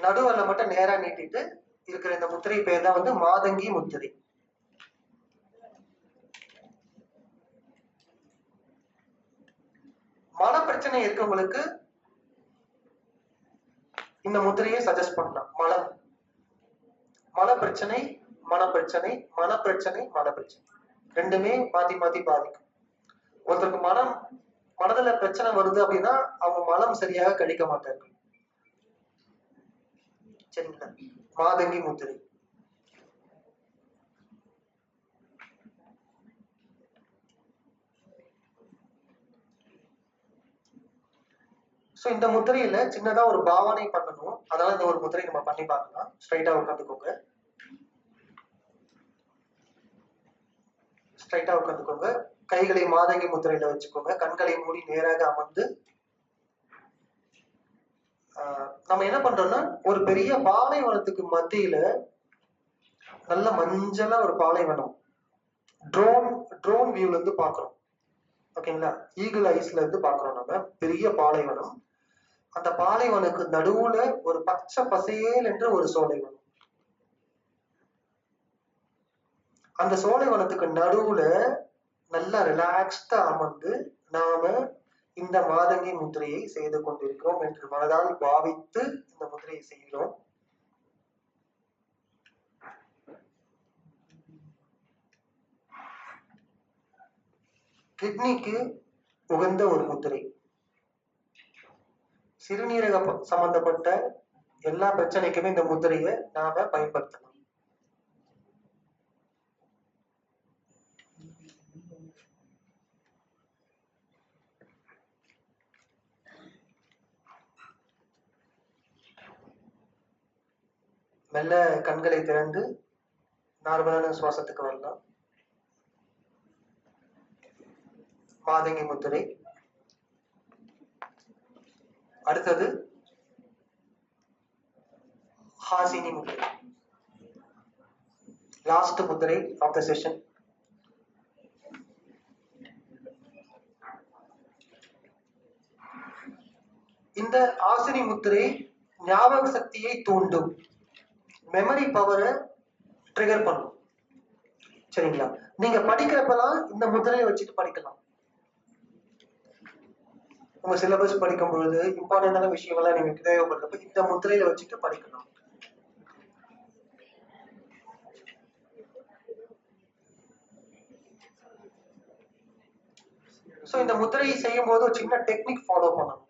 நடுவிரலை மட்டும் நேரா நீட்டிட்டு இருக்கிற இந்த முத்திரை பேர் தான் வந்து மாதங்கி முத்திரை. மன பிரச்சனை இருக்கவங்களுக்கு இந்த முத்திரையை சஜஸ்ட் பண்ணலாம். மன பிரச்சனை, மனப்பிரச்சனை, மனப்பிரச்சனை, மனப்பிரச்சனை ரெண்டுமே மாத்தி மாத்தி பாதிக்கும். ஒருத்தருக்கு மனதுல பிரச்சனை வருது அப்படின்னா அவங்க மனம் சரியாக கழிக்க மாட்டார்கள். சரிங்களா? மாதங்கி முத்திரை. இந்த முத்திரையில சின்னதா ஒரு பாவனை பண்ணணும். அதனால இந்த ஒரு முத்திரை நம்ம பண்ணி பார்க்கலாம். ஸ்ட்ரைட்டா உட்காந்துக்கோங்க. ஸ்ட்ரைட்டா உட்காந்துக்கோங்க. கைகளை மாதங்கி முத்திரையில வச்சுக்கோங்க. கண்களை மூடி நேராக அமர்ந்து நம்ம என்ன பண்றோம்னா ஒரு பெரிய பாலைவனத்துக்கு மத்தியில நல்ல மஞ்சளா ஒரு பாலைவனம் ட்ரோன் வியூல இருந்து பாக்குறோம். ஓகேங்களா? ஈகிள் ஐஸ்ல இருந்து பாக்குறோம். நம்ம பெரிய பாலைவனம். அந்த பாலைவனுக்கு நடுவுல ஒரு பச்சை பசேல் என்ற ஒரு சோலைவனம். அந்த சோலைவனத்துக்கு நடுவுல நல்லா ரிலாக்ஸ்டா அமர்ந்து நாம இந்த மாதங்கி முத்திரையை செய்து கொண்டிருக்கிறோம் என்று மனதால் பாவித்து இந்த முத்திரையை செய்கிறோம். கிட்னிக்கு உகந்த ஒரு முத்திரை. சிறுநீரக சம்பந்தப்பட்ட எல்லா பிரச்சனைக்குமே இந்த முத்திரையை நாம பயன்படுத்தலாம். மெல்ல கண்களை திறந்து நார்மலான சுவாசத்துக்கு வரலாம். மாதங்கி முத்திரை. அடுத்தது ஹாசினி முத்திரை. லாஸ்ட் முத்திரை ஆஃப் த செஷன். இந்த ஹாசினி முத்திரை ஞாபக சக்தியை தூண்டும். மெமரி பவரை ட்ரிகர் பண்ணும். சரிங்களா? நீங்க படிக்கிறப்பெல்லாம் இந்த முத்திரையை வச்சுட்டு படிக்கலாம். உங்க சிலபஸ் படிக்கும் பொழுது இம்பார்ட்டன்டான விஷயங்கள்லாம் நீங்க தேவைப்படுறப்ப இந்த முத்திரையில வச்சுட்டு படிக்கலாம். இந்த முத்திரையை செய்யும் போது ஒரு சின்ன டெக்னிக் ஃபாலோ பண்ணணும்.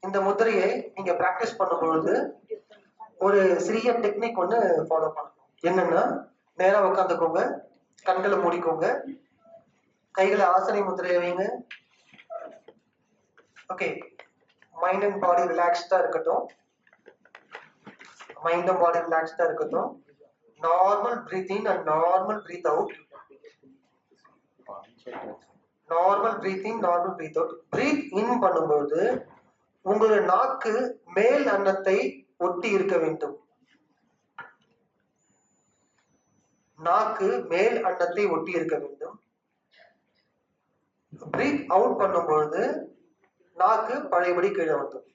இந்த முத்திரையை நீங்க பிராக்டிஸ் பண்ணும் பொழுது ஒரு சிறிய டெக்னிக் ஒன்று ஃபாலோ பண்ணணும். என்னன்னா, நேரா உட்காந்துக்கோங்க, கண்களை மூடிக்கோங்க, கைகளை ஆசனை முத்திரையை வைங்க. ஓகே, மைண்ட் அண்ட் பாடி ரிலாக்ஸ்டா இருக்கட்டும். மைண்ட் அண்ட் பாடி ரிலாக்ஸ்டா இருக்கட்டும். Normal breathe in and normal breath out. Normal breathe in, normal breath out. Breathe in பண்ணும்போது உங்களுடைய நாக்கு மேல் அன்னத்தை ஒட்டி இருக்க வேண்டும். நாக்கு மேல் அன்னத்தை ஒட்டி இருக்க வேண்டும். பிரீத் அவுட் பண்ணும்பொழுது நாக்கு பழையபடி கீழே வந்துடும்.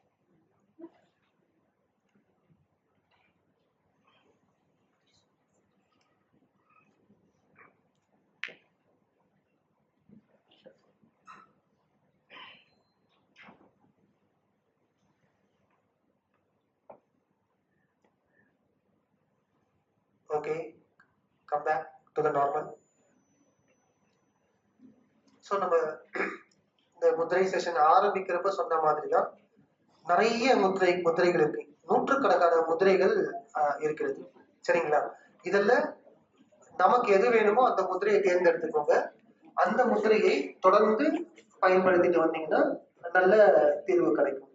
Okay, come back to the normal. நம்ம இந்த முத்திரை செஷன் ஆரம்பிக்கிறப்ப சொன்ன மாதிரி தான் நிறைய முத்திரைகள் இருக்கு. நூற்றுக்கணக்கான முத்திரைகள் இருக்கிறது. சரிங்களா? இதுல நமக்கு எது வேணுமோ அந்த முத்திரையை தேர்ந்தெடுத்துக்கோங்க. அந்த முத்திரையை தொடர்ந்து பயன்படுத்திட்டு வந்தீங்கன்னா நல்ல தீர்வு கிடைக்கும்.